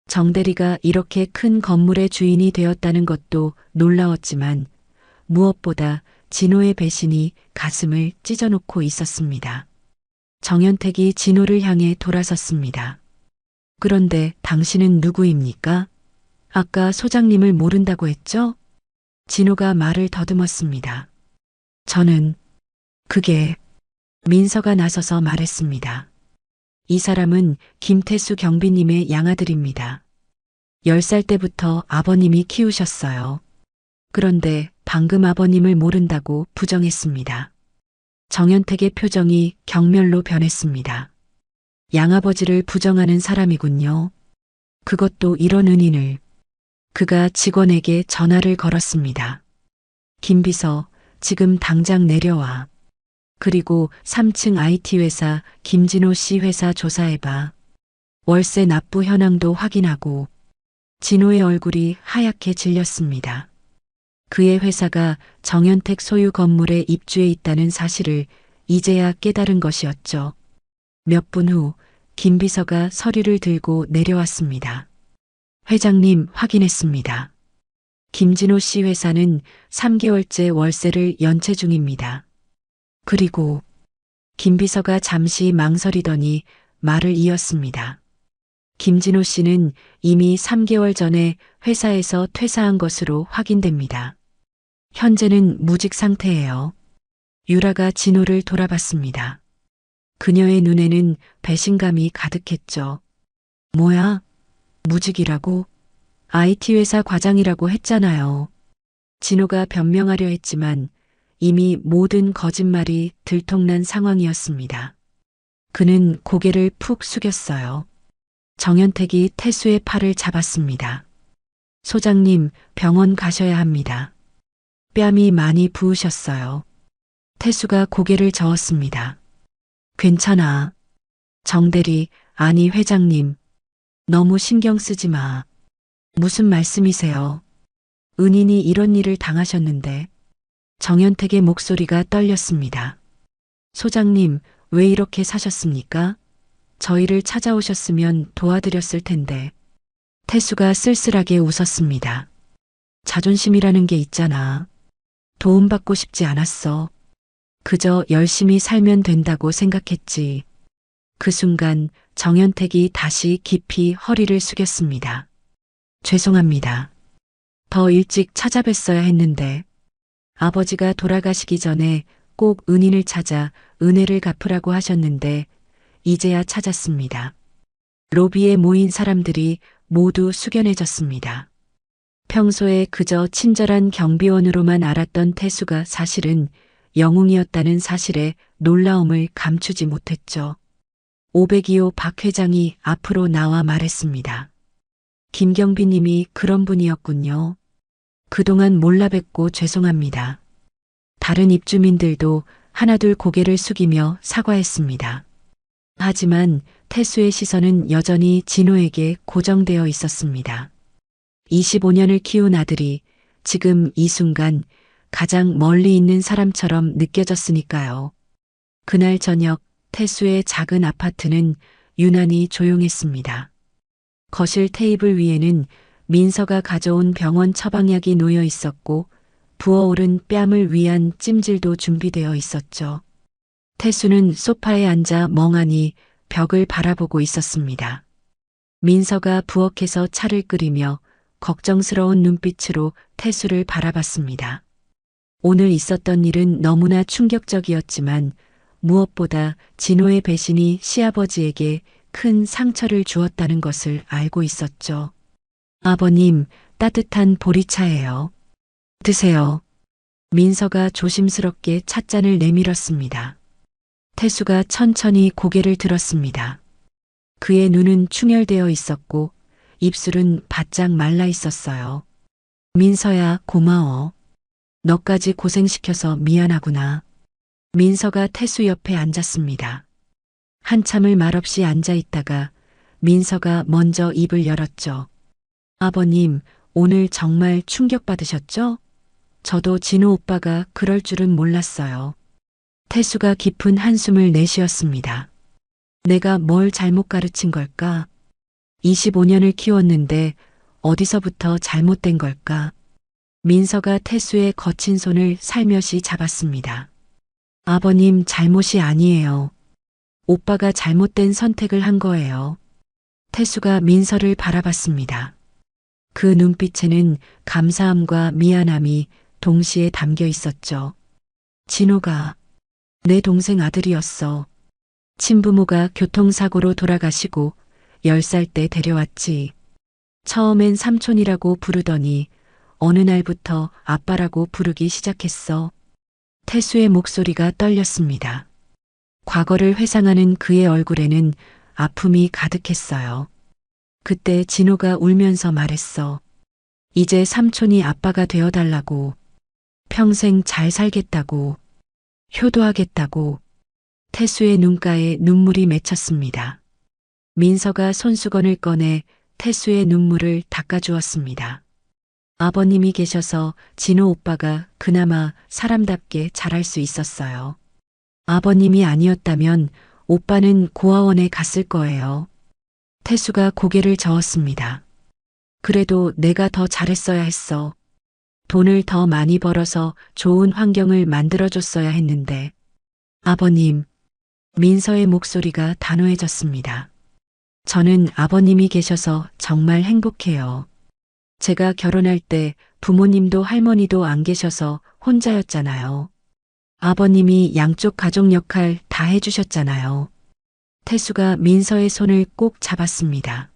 정대리가 이렇게 큰 건물의 주인이 되었다는 것도 놀라웠지만 무엇보다 진호의 배신이 가슴을 찢어놓고 있었습니다. 정연택이 진호를 향해 돌아섰습니다. 그런데 당신은 누구입니까? 아까 소장님을 모른다고 했죠? 진호가 말을 더듬었습니다. 저는 그게 민서가 나서서 말했습니다. 이 사람은 김태수 경비님의 양아들입니다. 10살 때부터 아버님이 키우셨어요. 그런데 방금 아버님을 모른다고 부정했습니다. 정연택의 표정이 경멸로 변했습니다. 양아버지를 부정하는 사람이군요. 그것도 이런 은인을. 그가 직원에게 전화를 걸었습니다. 김비서, 지금 당장 내려와. 그리고 3층 IT 회사 김진호 씨 회사 조사해봐. 월세 납부 현황도 확인하고. 진호의 얼굴이 하얗게 질렸습니다. 그의 회사가 정연택 소유 건물에 입주해 있다는 사실을 이제야 깨달은 것이었죠. 몇 분 후 김비서가 서류를 들고 내려왔습니다. 회장님, 확인했습니다. 김진호 씨 회사는 3개월째 월세를 연체 중입니다. 그리고 김비서가 잠시 망설이더니 말을 이었습니다. 김진호 씨는 이미 3개월 전에 회사에서 퇴사한 것으로 확인됩니다. 현재는 무직 상태예요. 유라가 진호를 돌아봤습니다. 그녀의 눈에는 배신감이 가득했죠. 뭐야? 무직이라고? IT 회사 과장이라고 했잖아요. 진호가 변명하려 했지만 이미 모든 거짓말이 들통난 상황이었습니다. 그는 고개를 푹 숙였어요. 정연택이 태수의 팔을 잡았습니다. 소장님, 병원 가셔야 합니다. 뺨이 많이 부으셨어요. 태수가 고개를 저었습니다. 괜찮아. 정대리, 아니 회장님. 너무 신경 쓰지 마. 무슨 말씀이세요? 은인이 이런 일을 당하셨는데. 정연택의 목소리가 떨렸습니다. 소장님, 왜 이렇게 사셨습니까? 저희를 찾아오셨으면 도와드렸을 텐데. 태수가 쓸쓸하게 웃었습니다. 자존심이라는 게 있잖아. 도움받고 싶지 않았어. 그저 열심히 살면 된다고 생각했지. 그 순간 정연택이 다시 깊이 허리를 숙였습니다. 죄송합니다. 더 일찍 찾아뵀어야 했는데 아버지가 돌아가시기 전에 꼭 은인을 찾아 은혜를 갚으라고 하셨는데 이제야 찾았습니다. 로비에 모인 사람들이 모두 숙연해졌습니다. 평소에 그저 친절한 경비원으로만 알았던 태수가 사실은 영웅이었다는 사실에 놀라움을 감추지 못했죠. 502호 박 회장이 앞으로 나와 말했습니다. 김경비 님이 그런 분이었군요. 그동안 몰라 뵙고 죄송합니다. 다른 입주민들도 하나둘 고개를 숙이며 사과했습니다. 하지만 태수의 시선은 여전히 진호에게 고정되어 있었습니다. 25년을 키운 아들이 지금 이 순간 가장 멀리 있는 사람처럼 느껴졌으니까요. 그날 저녁 태수의 작은 아파트는 유난히 조용했습니다. 거실 테이블 위에는 민서가 가져온 병원 처방약이 놓여 있었고 부어오른 뺨을 위한 찜질도 준비되어 있었죠. 태수는 소파에 앉아 멍하니 벽을 바라보고 있었습니다. 민서가 부엌에서 차를 끓이며 걱정스러운 눈빛으로 태수를 바라봤습니다. 오늘 있었던 일은 너무나 충격적이었지만 무엇보다 진호의 배신이 시아버지에게 큰 상처를 주었다는 것을 알고 있었죠. 아버님, 따뜻한 보리차예요. 드세요. 민서가 조심스럽게 찻잔을 내밀었습니다. 태수가 천천히 고개를 들었습니다. 그의 눈은 충혈되어 있었고 입술은 바짝 말라 있었어요. 민서야, 고마워. 너까지 고생시켜서 미안하구나. 민서가 태수 옆에 앉았습니다. 한참을 말없이 앉아 있다가 민서가 먼저 입을 열었죠. 아버님, 오늘 정말 충격받으셨죠? 저도 진호 오빠가 그럴 줄은 몰랐어요. 태수가 깊은 한숨을 내쉬었습니다. 내가 뭘 잘못 가르친 걸까? 25년을 키웠는데 어디서부터 잘못된 걸까? 민서가 태수의 거친 손을 살며시 잡았습니다. 아버님, 잘못이 아니에요. 오빠가 잘못된 선택을 한 거예요. 태수가 민서를 바라봤습니다. 그 눈빛에는 감사함과 미안함이 동시에 담겨 있었죠. 진호가 내 동생 아들이었어. 친부모가 교통사고로 돌아가시고 10살 때 데려왔지. 처음엔 삼촌이라고 부르더니 어느 날부터 아빠라고 부르기 시작했어. 태수의 목소리가 떨렸습니다. 과거를 회상하는 그의 얼굴에는 아픔이 가득했어요. 그때 진호가 울면서 말했어. 이제 삼촌이 아빠가 되어달라고. 평생 잘 살겠다고. 효도하겠다고. 태수의 눈가에 눈물이 맺혔습니다. 민서가 손수건을 꺼내 태수의 눈물을 닦아주었습니다. 아버님이 계셔서 진호 오빠가 그나마 사람답게 자랄 수 있었어요. 아버님이 아니었다면 오빠는 고아원에 갔을 거예요. 태수가 고개를 저었습니다. 그래도 내가 더 잘했어야 했어. 돈을 더 많이 벌어서 좋은 환경을 만들어줬어야 했는데. 아버님, 민서의 목소리가 단호해졌습니다. 저는 아버님이 계셔서 정말 행복해요. 제가 결혼할 때 부모님도 할머니도 안 계셔서 혼자였잖아요. 아버님이 양쪽 가족 역할 다 해주셨잖아요. 태수가 민서의 손을 꼭 잡았습니다.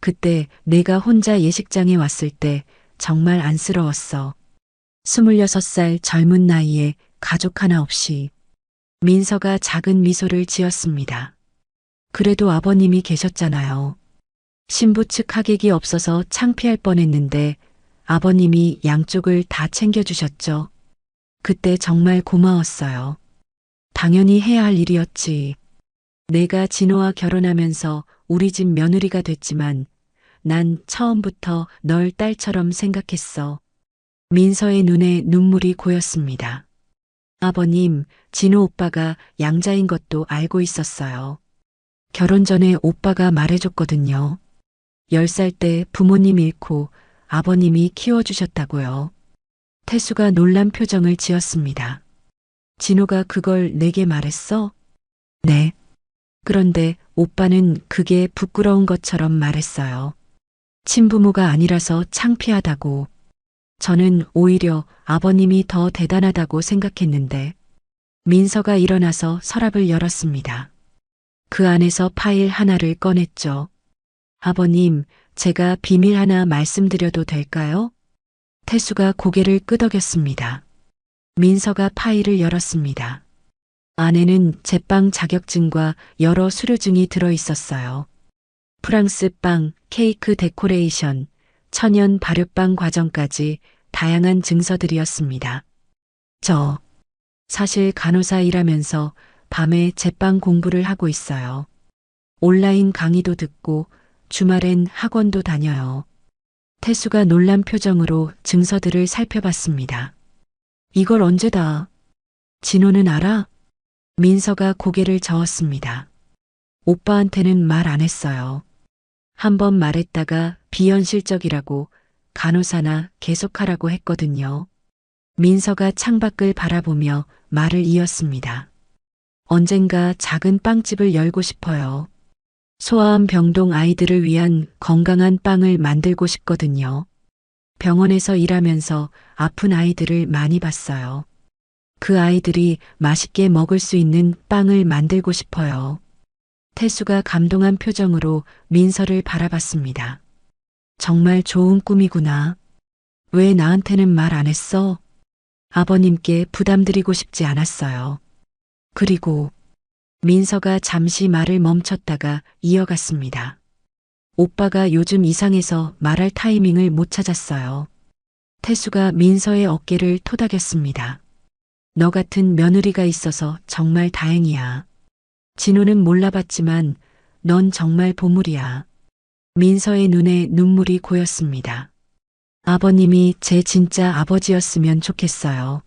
그때 내가 혼자 예식장에 왔을 때 정말 안쓰러웠어. 26살 젊은 나이에 가족 하나 없이. 민서가 작은 미소를 지었습니다. 그래도 아버님이 계셨잖아요. 신부 측 하객이 없어서 창피할 뻔했는데 아버님이 양쪽을 다 챙겨주셨죠. 그때 정말 고마웠어요. 당연히 해야 할 일이었지. 내가 진호와 결혼하면서 우리 집 며느리가 됐지만 난 처음부터 널 딸처럼 생각했어. 민서의 눈에 눈물이 고였습니다. 아버님, 진호 오빠가 양자인 것도 알고 있었어요. 결혼 전에 오빠가 말해줬거든요. 10살 때 부모님 잃고 아버님이 키워주셨다고요. 태수가 놀란 표정을 지었습니다. 진호가 그걸 내게 말했어? 네. 그런데 오빠는 그게 부끄러운 것처럼 말했어요. 친부모가 아니라서 창피하다고. 저는 오히려 아버님이 더 대단하다고 생각했는데 민서가 일어나서 서랍을 열었습니다. 그 안에서 파일 하나를 꺼냈죠. 아버님, 제가 비밀 하나 말씀드려도 될까요? 태수가 고개를 끄덕였습니다. 민서가 파일을 열었습니다. 안에는 제빵 자격증과 여러 수료증이 들어 있었어요. 프랑스 빵, 케이크 데코레이션, 천연 발효빵 과정까지 다양한 증서들이었습니다. 저 사실 간호사 일하면서 밤에 제빵 공부를 하고 있어요. 온라인 강의도 듣고 주말엔 학원도 다녀요. 태수가 놀란 표정으로 증서들을 살펴봤습니다. 이걸 언제 다? 진호는 알아? 민서가 고개를 저었습니다. 오빠한테는 말 안 했어요. 한 번 말했다가 비현실적이라고 간호사나 계속하라고 했거든요. 민서가 창밖을 바라보며 말을 이었습니다. 언젠가 작은 빵집을 열고 싶어요. 소아암 병동 아이들을 위한 건강한 빵을 만들고 싶거든요. 병원에서 일하면서 아픈 아이들을 많이 봤어요. 그 아이들이 맛있게 먹을 수 있는 빵을 만들고 싶어요. 태수가 감동한 표정으로 민서를 바라봤습니다. 정말 좋은 꿈이구나. 왜 나한테는 말 안 했어? 아버님께 부담드리고 싶지 않았어요. 그리고 민서가 잠시 말을 멈췄다가 이어갔습니다. 오빠가 요즘 이상해서 말할 타이밍을 못 찾았어요. 태수가 민서의 어깨를 토닥였습니다. 너 같은 며느리가 있어서 정말 다행이야. 진호는 몰라봤지만 넌 정말 보물이야. 민서의 눈에 눈물이 고였습니다. 아버님이 제 진짜 아버지였으면 좋겠어요.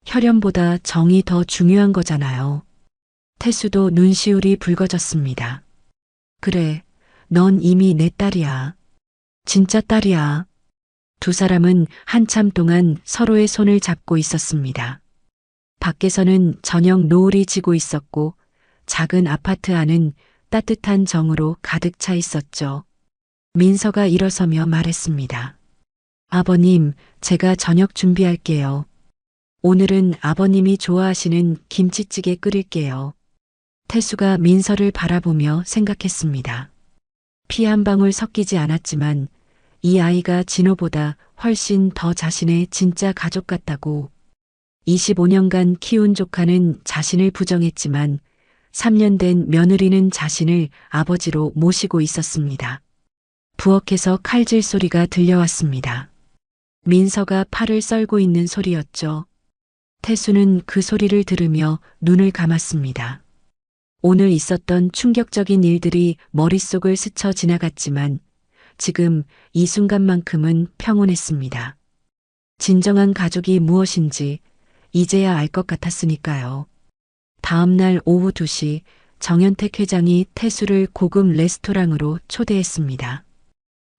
혈연보다 정이 더 중요한 거잖아요. 태수도 눈시울이 붉어졌습니다. 그래, 넌 이미 내 딸이야. 진짜 딸이야. 두 사람은 한참 동안 서로의 손을 잡고 있었습니다. 밖에서는 저녁 노을이 지고 있었고 작은 아파트 안은 따뜻한 정으로 가득 차 있었죠. 민서가 일어서며 말했습니다. 아버님, 제가 저녁 준비할게요. 오늘은 아버님이 좋아하시는 김치찌개 끓일게요. 태수가 민서를 바라보며 생각했습니다. 피 한 방울 섞이지 않았지만 이 아이가 진호보다 훨씬 더 자신의 진짜 가족 같다고. 25년간 키운 조카는 자신을 부정했지만 3년 된 며느리는 자신을 아버지로 모시고 있었습니다. 부엌에서 칼질 소리가 들려왔습니다. 민서가 팔을 썰고 있는 소리였죠. 태수는 그 소리를 들으며 눈을 감았습니다. 오늘 있었던 충격적인 일들이 머릿속을 스쳐 지나갔지만 지금 이 순간만큼은 평온했습니다. 진정한 가족이 무엇인지 이제야 알 것 같았으니까요. 다음 날 오후 2시 정현택 회장이 태수를 고급 레스토랑으로 초대했습니다.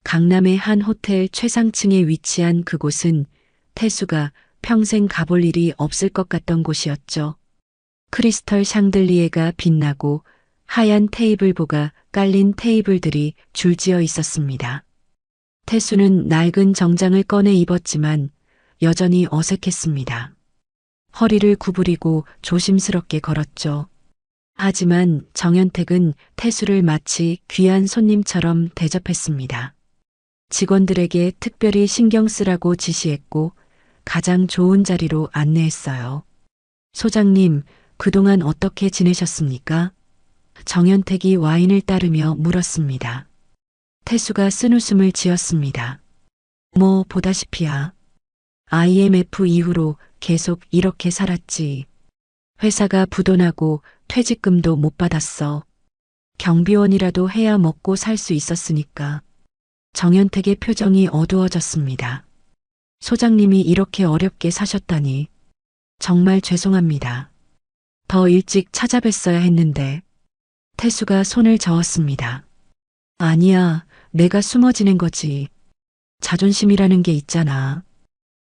강남의 한 호텔 최상층에 위치한 그곳은 태수가 평생 가볼 일이 없을 것 같던 곳이었죠. 크리스털 샹들리에가 빛나고 하얀 테이블보가 깔린 테이블들이 줄지어 있었습니다. 태수는 낡은 정장을 꺼내 입었지만 여전히 어색했습니다. 허리를 구부리고 조심스럽게 걸었죠. 하지만 정현택은 태수를 마치 귀한 손님처럼 대접했습니다. 직원들에게 특별히 신경 쓰라고 지시했고 가장 좋은 자리로 안내했어요. 소장님, 그동안 어떻게 지내셨습니까? 정현택이 와인을 따르며 물었습니다. 태수가 쓴웃음을 지었습니다. 뭐 보다시피야. IMF 이후로 계속 이렇게 살았지. 회사가 부도나고 퇴직금도 못 받았어. 경비원이라도 해야 먹고 살 수 있었으니까. 정현택의 표정이 어두워졌습니다. 소장님이 이렇게 어렵게 사셨다니. 정말 죄송합니다. 더 일찍 찾아뵀어야 했는데. 태수가 손을 저었습니다. 아니야, 내가 숨어 지낸 거지. 자존심이라는 게 있잖아.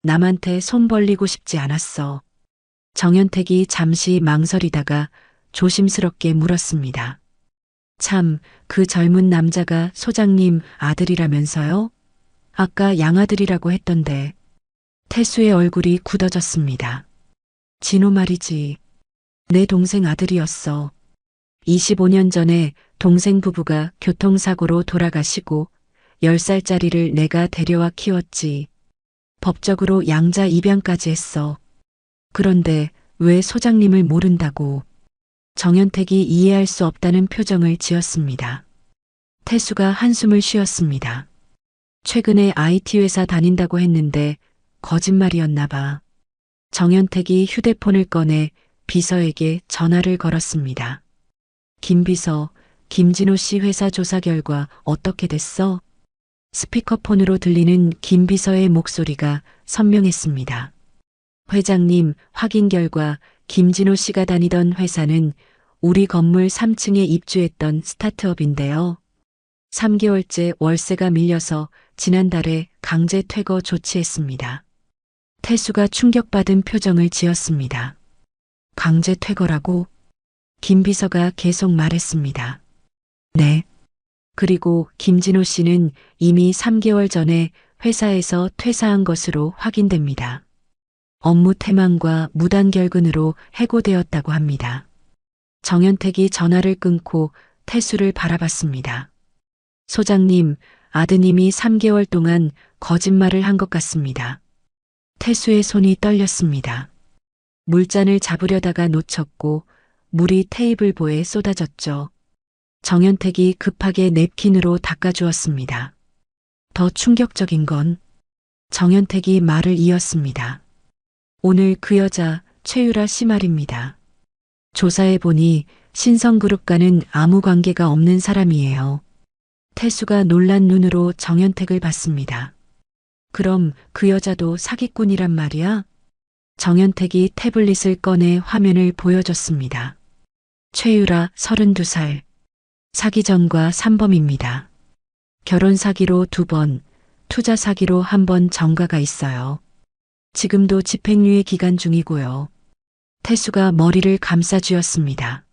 남한테 손 벌리고 싶지 않았어. 정연택이 잠시 망설이다가 조심스럽게 물었습니다. 참, 그 젊은 남자가 소장님 아들이라면서요? 아까 양아들이라고 했던데. 태수의 얼굴이 굳어졌습니다. 진호 말이지. 내 동생 아들이었어. 25년 전에 동생 부부가 교통사고로 돌아가시고 10살짜리를 내가 데려와 키웠지. 법적으로 양자 입양까지 했어. 그런데 왜 소장님을 모른다고. 정연택이 이해할 수 없다는 표정을 지었습니다. 태수가 한숨을 쉬었습니다. 최근에 IT 회사 다닌다고 했는데 거짓말이었나 봐. 정연택이 휴대폰을 꺼내 비서에게 전화를 걸었습니다. 김 비서, 김진호 씨 회사 조사 결과 어떻게 됐어? 스피커폰으로 들리는 김 비서의 목소리가 선명했습니다. 회장님, 확인 결과 김진호 씨가 다니던 회사는 우리 건물 3층에 입주했던 스타트업인데요. 3개월째 월세가 밀려서 지난달에 강제 퇴거 조치했습니다. 태수가 충격받은 표정을 지었습니다. 강제 퇴거라고? 김 비서가 계속 말했습니다. 네. 그리고 김진호 씨는 이미 3개월 전에 회사에서 퇴사한 것으로 확인됩니다. 업무 태만과 무단 결근으로 해고되었다고 합니다. 정연택이 전화를 끊고 태수를 바라봤습니다. 소장님, 아드님이 3개월 동안 거짓말을 한 것 같습니다. 태수의 손이 떨렸습니다. 물잔을 잡으려다가 놓쳤고 물이 테이블보에 쏟아졌죠. 정연택이 급하게 냅킨으로 닦아주었습니다. 더 충격적인 건 정연택이 말을 이었습니다. 오늘 그 여자 최유라 씨 말입니다. 조사해보니 신성그룹과는 아무 관계가 없는 사람이에요. 태수가 놀란 눈으로 정연택을 봤습니다. 그럼 그 여자도 사기꾼이란 말이야? 정연택이 태블릿을 꺼내 화면을 보여줬습니다. 최유라 32살. 사기 전과 3범입니다. 결혼 사기로 2번, 투자 사기로 1번 전과가 있어요. 지금도 집행유예 기간 중이고요. 태수가 머리를 감싸쥐었습니다.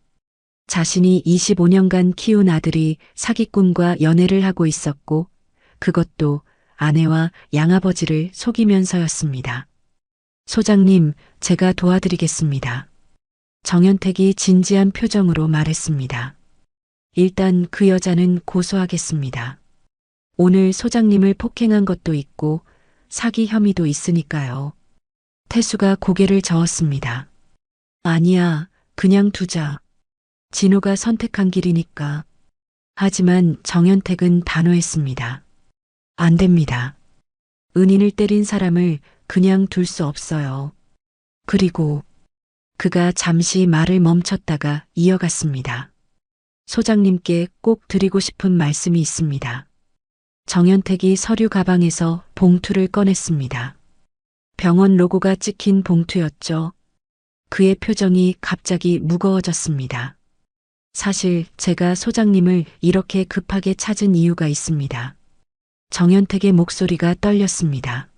자신이 25년간 키운 아들이 사기꾼과 연애를 하고 있었고 그것도 아내와 양아버지를 속이면서였습니다. 소장님, 제가 도와드리겠습니다. 정연택이 진지한 표정으로 말했습니다. 일단 그 여자는 고소하겠습니다. 오늘 소장님을 폭행한 것도 있고 사기 혐의도 있으니까요. 태수가 고개를 저었습니다. 아니야, 그냥 두자. 진호가 선택한 길이니까. 하지만 정연택은 단호했습니다. 안 됩니다. 은인을 때린 사람을 그냥 둘 수 없어요. 그리고 그가 잠시 말을 멈췄다가 이어갔습니다. 소장님께 꼭 드리고 싶은 말씀이 있습니다. 정연택이 서류 가방에서 봉투를 꺼냈습니다. 병원 로고가 찍힌 봉투였죠. 그의 표정이 갑자기 무거워졌습니다. 사실 제가 소장님을 이렇게 급하게 찾은 이유가 있습니다. 정연택의 목소리가 떨렸습니다.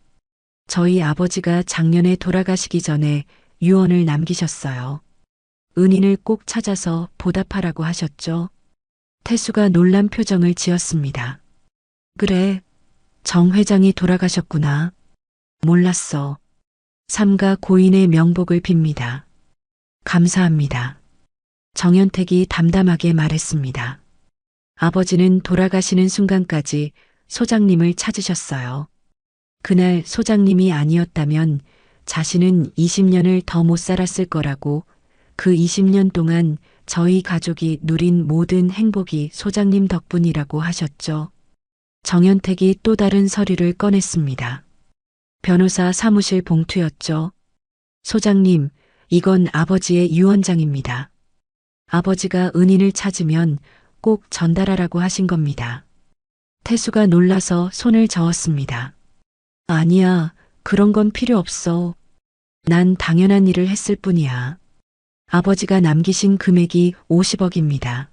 저희 아버지가 작년에 돌아가시기 전에 유언을 남기셨어요. 은인을 꼭 찾아서 보답하라고 하셨죠. 태수가 놀란 표정을 지었습니다. 그래, 정 회장이 돌아가셨구나. 몰랐어. 삼가 고인의 명복을 빕니다. 감사합니다. 정연택이 담담하게 말했습니다. 아버지는 돌아가시는 순간까지 소장님을 찾으셨어요. 그날 소장님이 아니었다면 자신은 20년을 더 못 살았을 거라고 그 20년 동안 저희 가족이 누린 모든 행복이 소장님 덕분이라고 하셨죠. 정연택이 또 다른 서류를 꺼냈습니다. 변호사 사무실 봉투였죠. 소장님, 이건 아버지의 유언장입니다. 아버지가 은인을 찾으면 꼭 전달하라고 하신 겁니다. 태수가 놀라서 손을 저었습니다. 아니야, 그런 건 필요 없어. 난 당연한 일을 했을 뿐이야. 아버지가 남기신 금액이 50억입니다.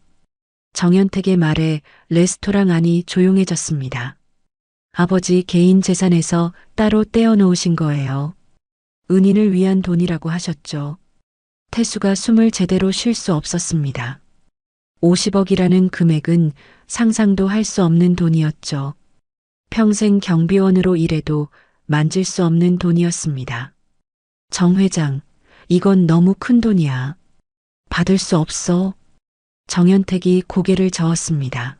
정연택의 말에 레스토랑 안이 조용해졌습니다. 아버지 개인 재산에서 따로 떼어놓으신 거예요. 은인을 위한 돈이라고 하셨죠. 태수가 숨을 제대로 쉴 수 없었습니다. 50억이라는 금액은 상상도 할 수 없는 돈이었죠. 평생 경비원으로 일해도 만질 수 없는 돈이었습니다. 정 회장, 이건 너무 큰 돈이야. 받을 수 없어. 정연택이 고개를 저었습니다.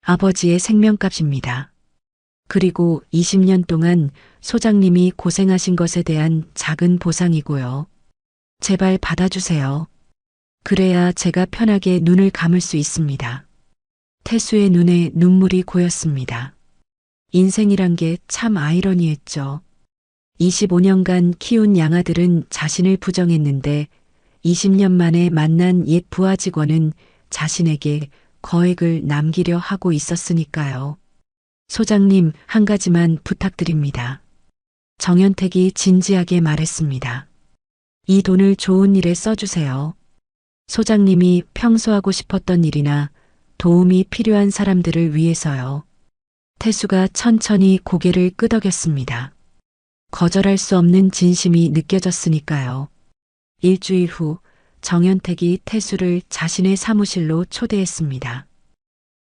아버지의 생명값입니다. 그리고 20년 동안 소장님이 고생하신 것에 대한 작은 보상이고요. 제발 받아주세요. 그래야 제가 편하게 눈을 감을 수 있습니다. 태수의 눈에 눈물이 고였습니다. 인생이란 게 참 아이러니했죠. 25년간 키운 양아들은 자신을 부정했는데 20년 만에 만난 옛 부하 직원은 자신에게 거액을 남기려 하고 있었으니까요. 소장님, 한 가지만 부탁드립니다. 정연택이 진지하게 말했습니다. 이 돈을 좋은 일에 써주세요. 소장님이 평소 하고 싶었던 일이나 도움이 필요한 사람들을 위해서요. 태수가 천천히 고개를 끄덕였습니다. 거절할 수 없는 진심이 느껴졌으니까요. 일주일 후 정연택이 태수를 자신의 사무실로 초대했습니다.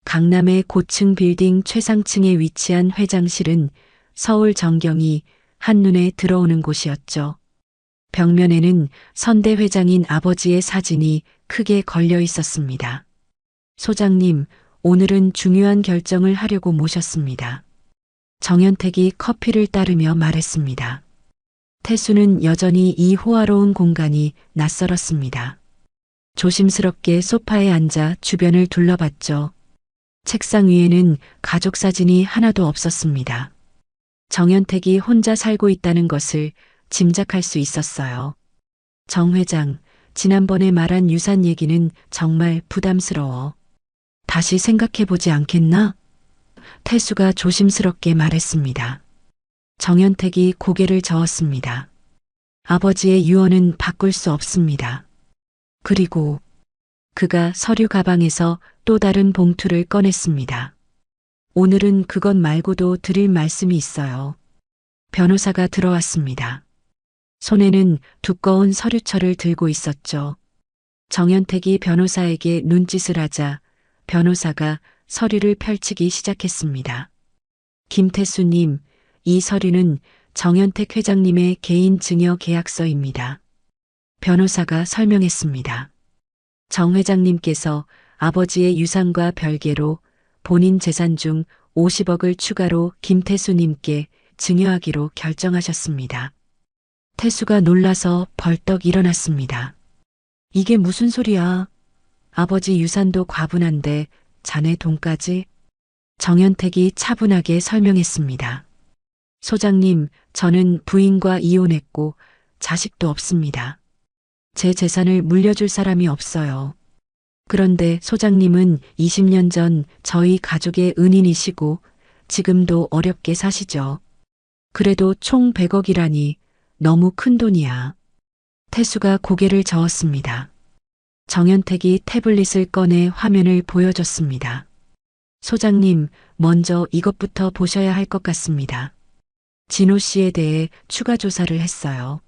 강남의 고층 빌딩 최상층에 위치한 회장실은 서울 전경이 한눈에 들어오는 곳이었죠. 벽면에는 선대 회장인 아버지의 사진이 크게 걸려 있었습니다. 소장님, 오늘은 중요한 결정을 하려고 모셨습니다. 정연택이 커피를 따르며 말했습니다. 태수는 여전히 이 호화로운 공간이 낯설었습니다. 조심스럽게 소파에 앉아 주변을 둘러봤죠. 책상 위에는 가족 사진이 하나도 없었습니다. 정연택이 혼자 살고 있다는 것을 짐작할 수 있었어요. 정 회장, 지난번에 말한 유산 얘기는 정말 부담스러워. 다시 생각해보지 않겠나? 태수가 조심스럽게 말했습니다. 정연택이 고개를 저었습니다. 아버지의 유언은 바꿀 수 없습니다. 그리고 그가 서류 가방에서 또 다른 봉투를 꺼냈습니다. 오늘은 그것 말고도 드릴 말씀이 있어요. 변호사가 들어왔습니다. 손에는 두꺼운 서류철을 들고 있었죠. 정연택이 변호사에게 눈짓을 하자 변호사가 서류를 펼치기 시작했습니다. 김태수님, 이 서류는 정연택 회장님의 개인 증여 계약서입니다. 변호사가 설명했습니다. 정 회장님께서 아버지의 유산과 별개로 본인 재산 중 50억을 추가로 김태수님께 증여하기로 결정하셨습니다. 태수가 놀라서 벌떡 일어났습니다. 이게 무슨 소리야? 아버지 유산도 과분한데 자네 돈까지? 정연택이 차분하게 설명했습니다. 소장님, 저는 부인과 이혼했고 자식도 없습니다. 제 재산을 물려줄 사람이 없어요. 그런데 소장님은 20년 전 저희 가족의 은인이시고 지금도 어렵게 사시죠. 그래도 총 100억이라니 너무 큰 돈이야. 태수가 고개를 저었습니다. 정연택이 태블릿을 꺼내 화면을 보여줬습니다. 소장님, 먼저 이것부터 보셔야 할 것 같습니다. 진호 씨에 대해 추가 조사를 했어요.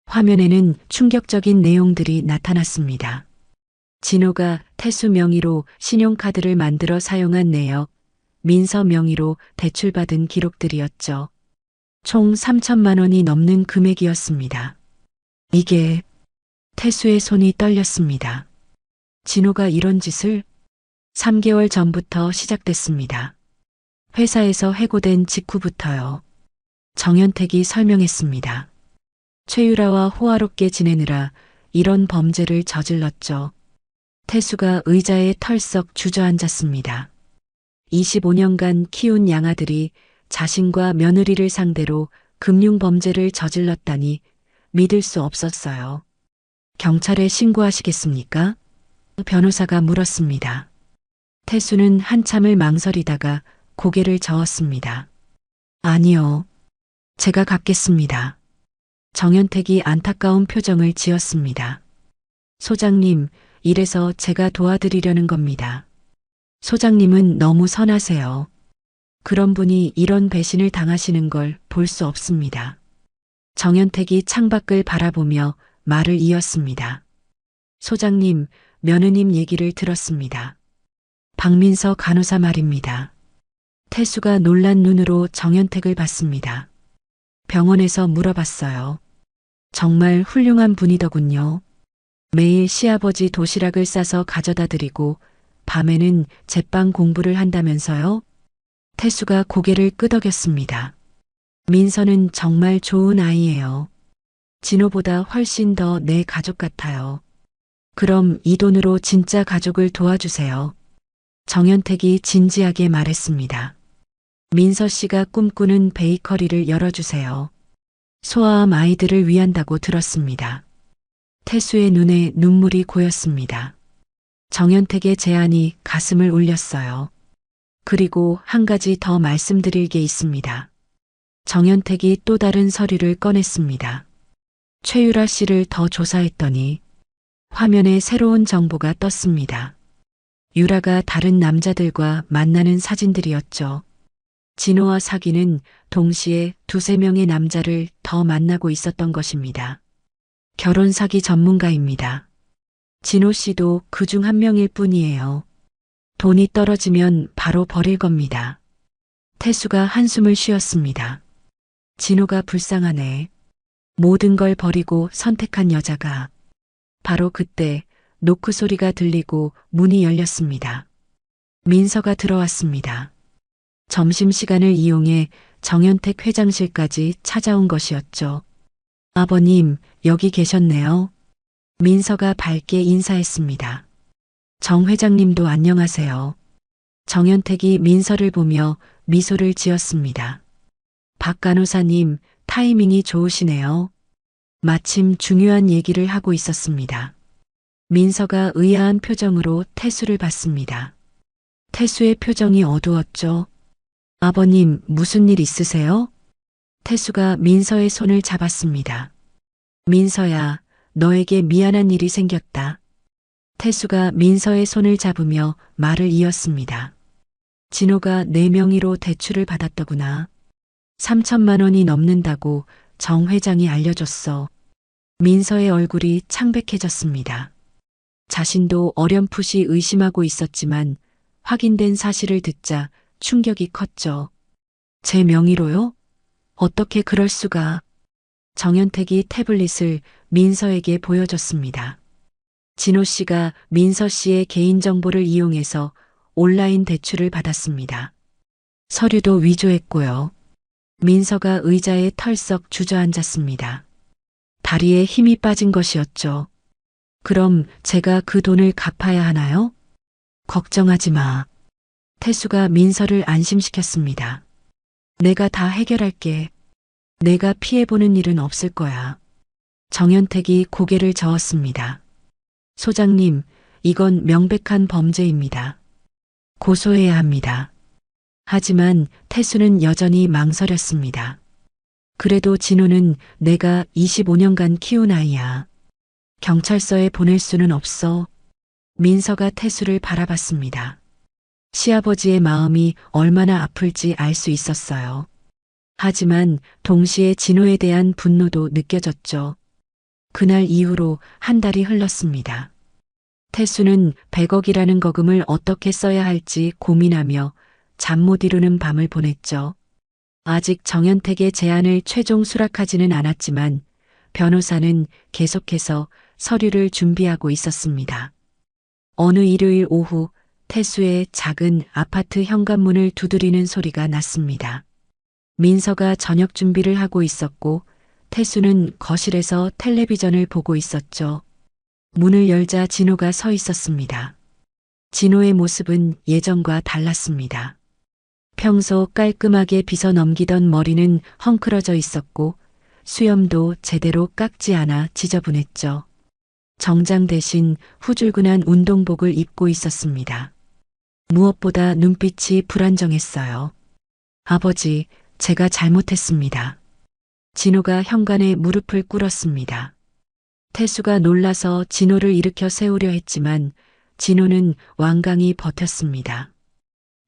화면에는 충격적인 내용들이 나타났습니다. 진호가 태수 명의로 신용카드를 만들어 사용한 내역, 민서 명의로 대출받은 기록들이었죠. 총 3천만 원이 넘는 금액이었습니다. 이게 태수의 손이 떨렸습니다. 진호가 이런 짓을 3개월 전부터 시작됐습니다. 회사에서 해고된 직후부터요. 정연택이 설명했습니다. 최유라와 호화롭게 지내느라 이런 범죄를 저질렀죠. 태수가 의자에 털썩 주저앉았습니다. 25년간 키운 양아들이 자신과 며느리를 상대로 금융범죄를 저질렀다니 믿을 수 없었어요. 경찰에 신고하시겠습니까? 변호사가 물었습니다. 태수는 한참을 망설이다가 고개를 저었습니다. 아니요. 제가 갚겠습니다. 정연택이 안타까운 표정을 지었습니다. 소장님, 이래서 제가 도와드리려는 겁니다. 소장님은 너무 선하세요. 그런 분이 이런 배신을 당하시는 걸 볼 수 없습니다. 정연택이 창밖을 바라보며 말을 이었습니다. 소장님, 며느님 얘기를 들었습니다. 박민서 간호사 말입니다. 태수가 놀란 눈으로 정연택을 봤습니다. 병원에서 물어봤어요. 정말 훌륭한 분이더군요. 매일 시아버지 도시락을 싸서 가져다 드리고 밤에는 제빵 공부를 한다면서요? 태수가 고개를 끄덕였습니다. 민서는 정말 좋은 아이예요. 진호보다 훨씬 더 내 가족 같아요. 그럼 이 돈으로 진짜 가족을 도와주세요. 정연택이 진지하게 말했습니다. 민서 씨가 꿈꾸는 베이커리를 열어주세요. 소아암 아이들을 위한다고 들었습니다. 태수의 눈에 눈물이 고였습니다. 정연택의 제안이 가슴을 울렸어요. 그리고 한 가지 더 말씀드릴 게 있습니다. 정연택이 또 다른 서류를 꺼냈습니다. 최유라 씨를 더 조사했더니 화면에 새로운 정보가 떴습니다. 유라가 다른 남자들과 만나는 사진들이었죠. 진호와 사귀는 동시에 두세 명의 남자를 더 만나고 있었던 것입니다. 결혼 사기 전문가입니다. 진호 씨도 그 중 한 명일 뿐이에요. 돈이 떨어지면 바로 버릴 겁니다. 태수가 한숨을 쉬었습니다. 진호가 불쌍하네. 모든 걸 버리고 선택한 여자가. 바로 그때 노크 소리가 들리고 문이 열렸습니다. 민서가 들어왔습니다. 점심시간을 이용해 정연택 회장실까지 찾아온 것이었죠. 아버님, 여기 계셨네요. 민서가 밝게 인사했습니다. 정 회장님도 안녕하세요. 정연택이 민서를 보며 미소를 지었습니다. 박 간호사님, 타이밍이 좋으시네요. 마침 중요한 얘기를 하고 있었습니다. 민서가 의아한 표정으로 태수를 봤습니다. 태수의 표정이 어두웠죠. 아버님, 무슨 일 있으세요? 태수가 민서의 손을 잡았습니다. 민서야, 너에게 미안한 일이 생겼다. 태수가 민서의 손을 잡으며 말을 이었습니다. 진호가 내 명의로 대출을 받았더구나. 3천만 원이 넘는다고 정 회장이 알려줬어. 민서의 얼굴이 창백해졌습니다. 자신도 어렴풋이 의심하고 있었지만 확인된 사실을 듣자 충격이 컸죠. 제 명의로요? 어떻게 그럴 수가. 정연택이 태블릿을 민서에게 보여줬습니다. 진호 씨가 민서 씨의 개인정보를 이용해서 온라인 대출을 받았습니다. 서류도 위조했고요. 민서가 의자에 털썩 주저앉았습니다. 다리에 힘이 빠진 것이었죠. 그럼 제가 그 돈을 갚아야 하나요? 걱정하지 마. 태수가 민서를 안심시켰습니다. 내가 다 해결할게. 내가 피해보는 일은 없을 거야. 정연택이 고개를 저었습니다. 소장님, 이건 명백한 범죄입니다. 고소해야 합니다. 하지만 태수는 여전히 망설였습니다. 그래도 진호는 내가 25년간 키운 아이야. 경찰서에 보낼 수는 없어. 민서가 태수를 바라봤습니다. 시아버지의 마음이 얼마나 아플지 알 수 있었어요. 하지만 동시에 진호에 대한 분노도 느껴졌죠. 그날 이후로 한 달이 흘렀습니다. 태수는 100억이라는 거금을 어떻게 써야 할지 고민하며 잠 못 이루는 밤을 보냈죠. 아직 정연택의 제안을 최종 수락하지는 않았지만 변호사는 계속해서 서류를 준비하고 있었습니다. 어느 일요일 오후 태수의 작은 아파트 현관문을 두드리는 소리가 났습니다. 민서가 저녁 준비를 하고 있었고 태수는 거실에서 텔레비전을 보고 있었죠. 문을 열자 진호가 서 있었습니다. 진호의 모습은 예전과 달랐습니다. 평소 깔끔하게 빗어 넘기던 머리는 헝클어져 있었고 수염도 제대로 깎지 않아 지저분했죠. 정장 대신 후줄근한 운동복을 입고 있었습니다. 무엇보다 눈빛이 불안정했어요. 아버지, 제가 잘못했습니다. 진호가 현관에 무릎을 꿇었습니다. 태수가 놀라서 진호를 일으켜 세우려 했지만 진호는 완강히 버텼습니다.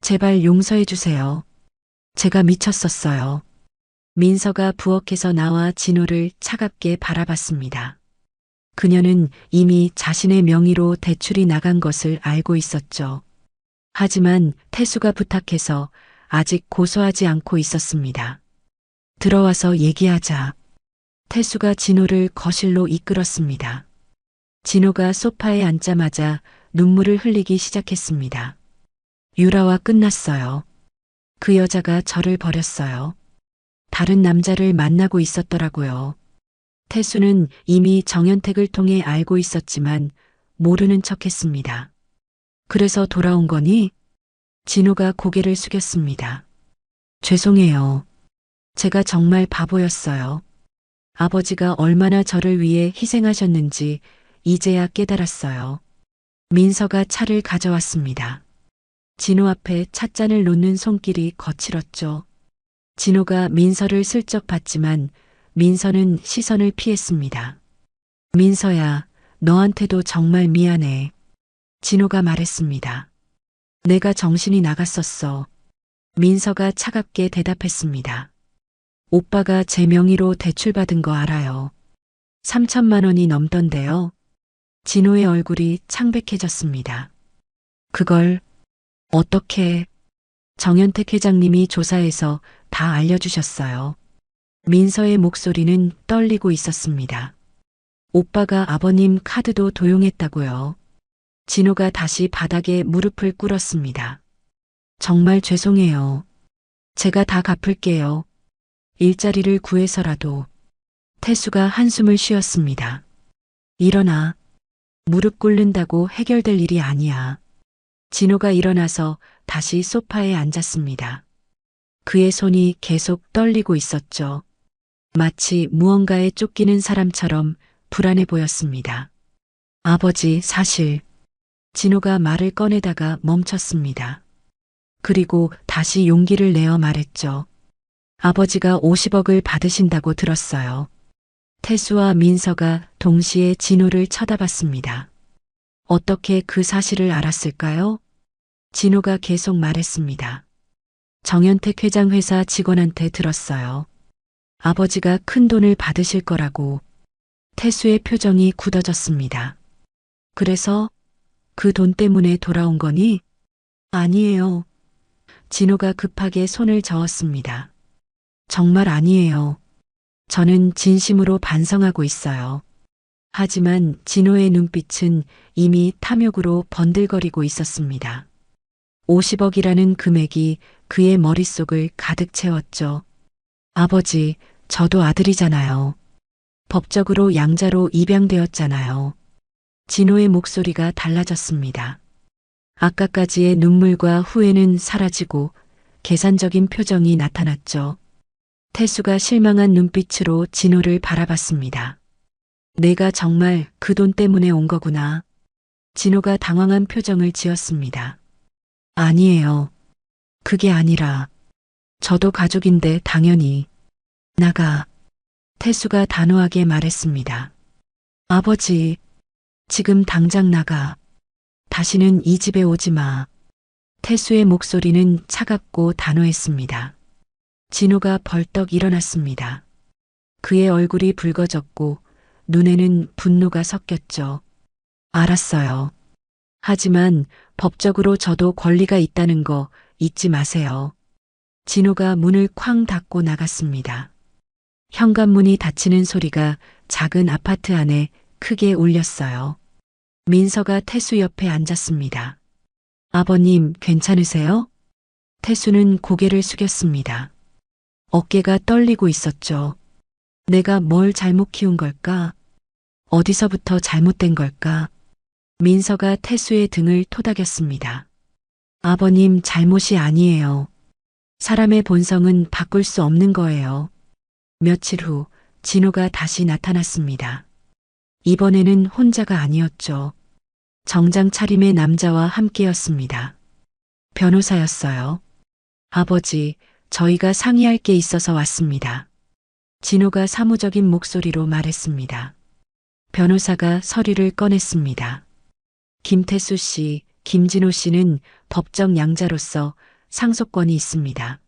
제발 용서해 주세요. 제가 미쳤었어요. 민서가 부엌에서 나와 진호를 차갑게 바라봤습니다. 그녀는 이미 자신의 명의로 대출이 나간 것을 알고 있었죠. 하지만 태수가 부탁해서 아직 고소하지 않고 있었습니다. 들어와서 얘기하자. 태수가 진호를 거실로 이끌었습니다. 진호가 소파에 앉자마자 눈물을 흘리기 시작했습니다. 유라와 끝났어요. 그 여자가 저를 버렸어요. 다른 남자를 만나고 있었더라고요. 태수는 이미 정연택을 통해 알고 있었지만 모르는 척했습니다. 그래서 돌아온 거니? 진호가 고개를 숙였습니다. 죄송해요. 제가 정말 바보였어요. 아버지가 얼마나 저를 위해 희생하셨는지 이제야 깨달았어요. 민서가 차를 가져왔습니다. 진호 앞에 찻잔을 놓는 손길이 거칠었죠. 진호가 민서를 슬쩍 봤지만 민서는 시선을 피했습니다. 민서야, 너한테도 정말 미안해. 진호가 말했습니다. 내가 정신이 나갔었어. 민서가 차갑게 대답했습니다. 오빠가 제 명의로 대출받은 거 알아요. 3천만 원이 넘던데요. 진호의 얼굴이 창백해졌습니다. 그걸 어떻게? 정연택 회장님이 조사해서 다 알려주셨어요. 민서의 목소리는 떨리고 있었습니다. 오빠가 아버님 카드도 도용했다고요. 진호가 다시 바닥에 무릎을 꿇었습니다. 정말 죄송해요. 제가 다 갚을게요. 일자리를 구해서라도. 태수가 한숨을 쉬었습니다. 일어나. 무릎 꿇는다고 해결될 일이 아니야. 진호가 일어나서 다시 소파에 앉았습니다. 그의 손이 계속 떨리고 있었죠. 마치 무언가에 쫓기는 사람처럼 불안해 보였습니다. 아버지, 사실. 진호가 말을 꺼내다가 멈췄습니다. 그리고 다시 용기를 내어 말했죠. 아버지가 50억을 받으신다고 들었어요. 태수와 민서가 동시에 진호를 쳐다봤습니다. 어떻게 그 사실을 알았을까요? 진호가 계속 말했습니다. 정연택 회장 회사 직원한테 들었어요. 아버지가 큰 돈을 받으실 거라고. 태수의 표정이 굳어졌습니다. 그래서 그 돈 때문에 돌아온 거니? 아니에요. 진호가 급하게 손을 저었습니다. 정말 아니에요. 저는 진심으로 반성하고 있어요. 하지만 진호의 눈빛은 이미 탐욕으로 번들거리고 있었습니다. 50억이라는 금액이 그의 머릿속을 가득 채웠죠. 아버지, 저도 아들이잖아요. 법적으로 양자로 입양되었잖아요. 진호의 목소리가 달라졌습니다. 아까까지의 눈물과 후회는 사라지고 계산적인 표정이 나타났죠. 태수가 실망한 눈빛으로 진호를 바라봤습니다. 내가 정말 그 돈 때문에 온 거구나. 진호가 당황한 표정을 지었습니다. 아니에요. 그게 아니라 저도 가족인데 당연히. 나가. 태수가 단호하게 말했습니다. 아버지, 지금 당장 나가. 다시는 이 집에 오지 마. 태수의 목소리는 차갑고 단호했습니다. 진호가 벌떡 일어났습니다. 그의 얼굴이 붉어졌고 눈에는 분노가 섞였죠. 알았어요. 하지만 법적으로 저도 권리가 있다는 거 잊지 마세요. 진호가 문을 쾅 닫고 나갔습니다. 현관문이 닫히는 소리가 작은 아파트 안에 크게 울렸어요. 민서가 태수 옆에 앉았습니다. 아버님, 괜찮으세요? 태수는 고개를 숙였습니다. 어깨가 떨리고 있었죠. 내가 뭘 잘못 키운 걸까? 어디서부터 잘못된 걸까? 민서가 태수의 등을 토닥였습니다. 아버님, 잘못이 아니에요. 사람의 본성은 바꿀 수 없는 거예요. 며칠 후 진호가 다시 나타났습니다. 이번에는 혼자가 아니었죠. 정장 차림의 남자와 함께였습니다. 변호사였어요. 아버지, 저희가 상의할 게 있어서 왔습니다. 진호가 사무적인 목소리로 말했습니다. 변호사가 서류를 꺼냈습니다. 김태수 씨, 김진호 씨는 법정 양자로서 상속권이 있습니다.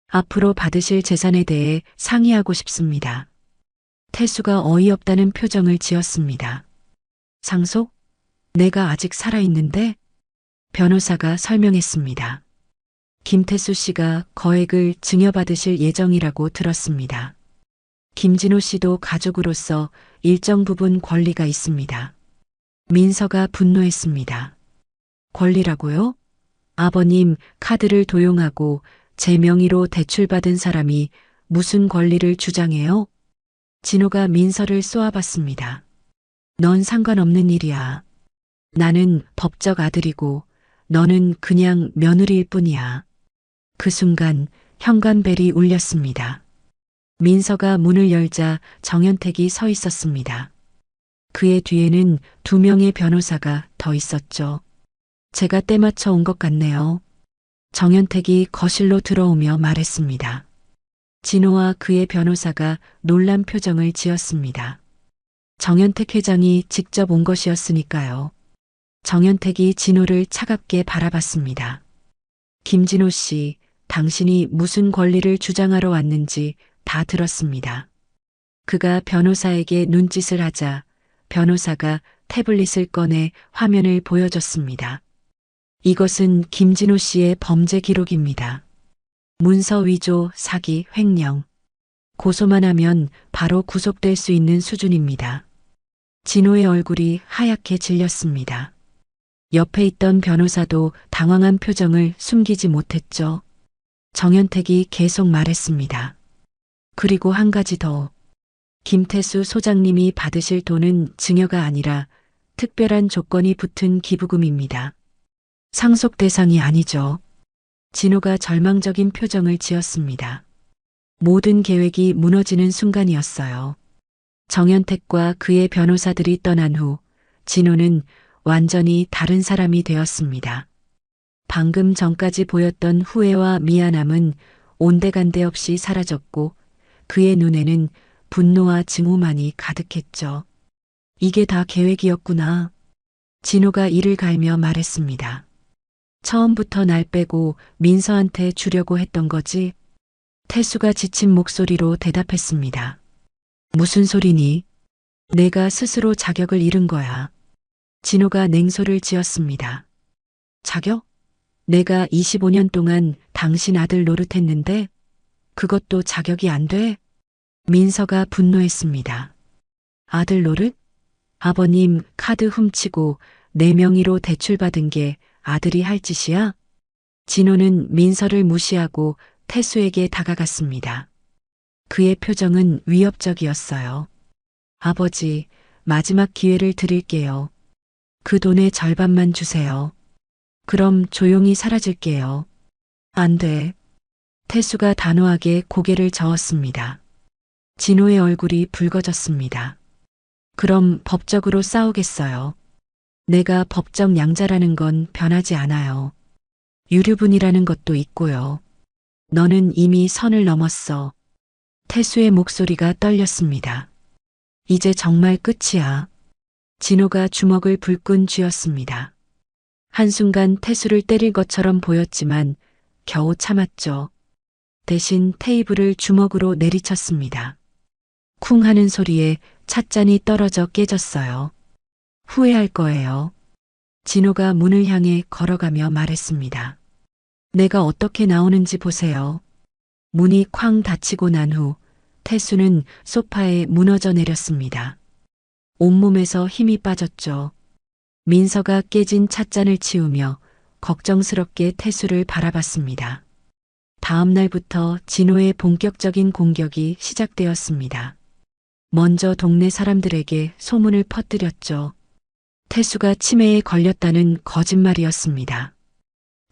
앞으로 받으실 재산에 대해 상의하고 싶습니다. 태수가 어이없다는 표정을 지었습니다. 상속? 내가 아직 살아있는데? 변호사가 설명했습니다. 김태수 씨가 거액을 증여받으실 예정이라고 들었습니다. 김진호 씨도 가족으로서 일정 부분 권리가 있습니다. 민서가 분노했습니다. 권리라고요? 아버님 카드를 도용하고 제 명의로 대출받은 사람이 무슨 권리를 주장해요? 진호가 민서를 쏘아봤습니다. 넌 상관없는 일이야. 나는 법적 아들이고 너는 그냥 며느리일 뿐이야. 그 순간 현관벨이 울렸습니다. 민서가 문을 열자 정현택이 서 있었습니다. 그의 뒤에는 2명의 변호사가 더 있었죠. 제가 때맞춰 온 것 같네요. 정현택이 거실로 들어오며 말했습니다. 진호와 그의 변호사가 놀란 표정을 지었습니다. 정현택 회장이 직접 온 것이었으니까요. 정현택이 진호를 차갑게 바라봤습니다. 김진호 씨, 당신이 무슨 권리를 주장하러 왔는지 다 들었습니다. 그가 변호사에게 눈짓을 하자 변호사가 태블릿을 꺼내 화면을 보여줬습니다. 이것은 김진호 씨의 범죄 기록입니다. 문서 위조, 사기, 횡령. 고소만 하면 바로 구속될 수 있는 수준입니다. 진호의 얼굴이 하얗게 질렸습니다. 옆에 있던 변호사도 당황한 표정을 숨기지 못했죠. 정현택이 계속 말했습니다. 그리고 한 가지 더. 김태수 소장님이 받으실 돈은 증여가 아니라 특별한 조건이 붙은 기부금입니다. 상속 대상이 아니죠. 진호가 절망적인 표정을 지었습니다. 모든 계획이 무너지는 순간이었어요. 정현택과 그의 변호사들이 떠난 후 진호는 완전히 다른 사람이 되었습니다. 방금 전까지 보였던 후회와 미안함은 온데간데 없이 사라졌고 그의 눈에는 분노와 증오만이 가득했죠. 이게 다 계획이었구나. 진호가 이를 갈며 말했습니다. 처음부터 날 빼고 민서한테 주려고 했던 거지? 태수가 지친 목소리로 대답했습니다. 무슨 소리니? 내가 스스로 자격을 잃은 거야. 진호가 냉소를 지었습니다. 자격? 내가 25년 동안 당신 아들 노릇했는데 그것도 자격이 안 돼? 민서가 분노했습니다. 아들 노릇? 아버님 카드 훔치고 내 명의로 대출받은 게 아들이 할 짓이야? 진호는 민서를 무시하고 태수에게 다가갔습니다. 그의 표정은 위협적이었어요. 아버지, 마지막 기회를 드릴게요. 그 돈의 절반만 주세요. 그럼 조용히 사라질게요. 안 돼. 태수가 단호하게 고개를 저었습니다. 진호의 얼굴이 붉어졌습니다. 그럼 법적으로 싸우겠어요. 내가 법적 양자라는 건 변하지 않아요. 유류분이라는 것도 있고요. 너는 이미 선을 넘었어. 태수의 목소리가 떨렸습니다. 이제 정말 끝이야. 진호가 주먹을 불끈 쥐었습니다. 한순간 태수를 때릴 것처럼 보였지만 겨우 참았죠. 대신 테이블을 주먹으로 내리쳤습니다. 쿵 하는 소리에 찻잔이 떨어져 깨졌어요. 후회할 거예요. 진호가 문을 향해 걸어가며 말했습니다. 내가 어떻게 나오는지 보세요. 문이 쾅 닫히고 난 후 태수는 소파에 무너져 내렸습니다. 온몸에서 힘이 빠졌죠. 민서가 깨진 찻잔을 치우며 걱정스럽게 태수를 바라봤습니다. 다음 날부터 진호의 본격적인 공격이 시작되었습니다. 먼저 동네 사람들에게 소문을 퍼뜨렸죠. 태수가 치매에 걸렸다는 거짓말이었습니다.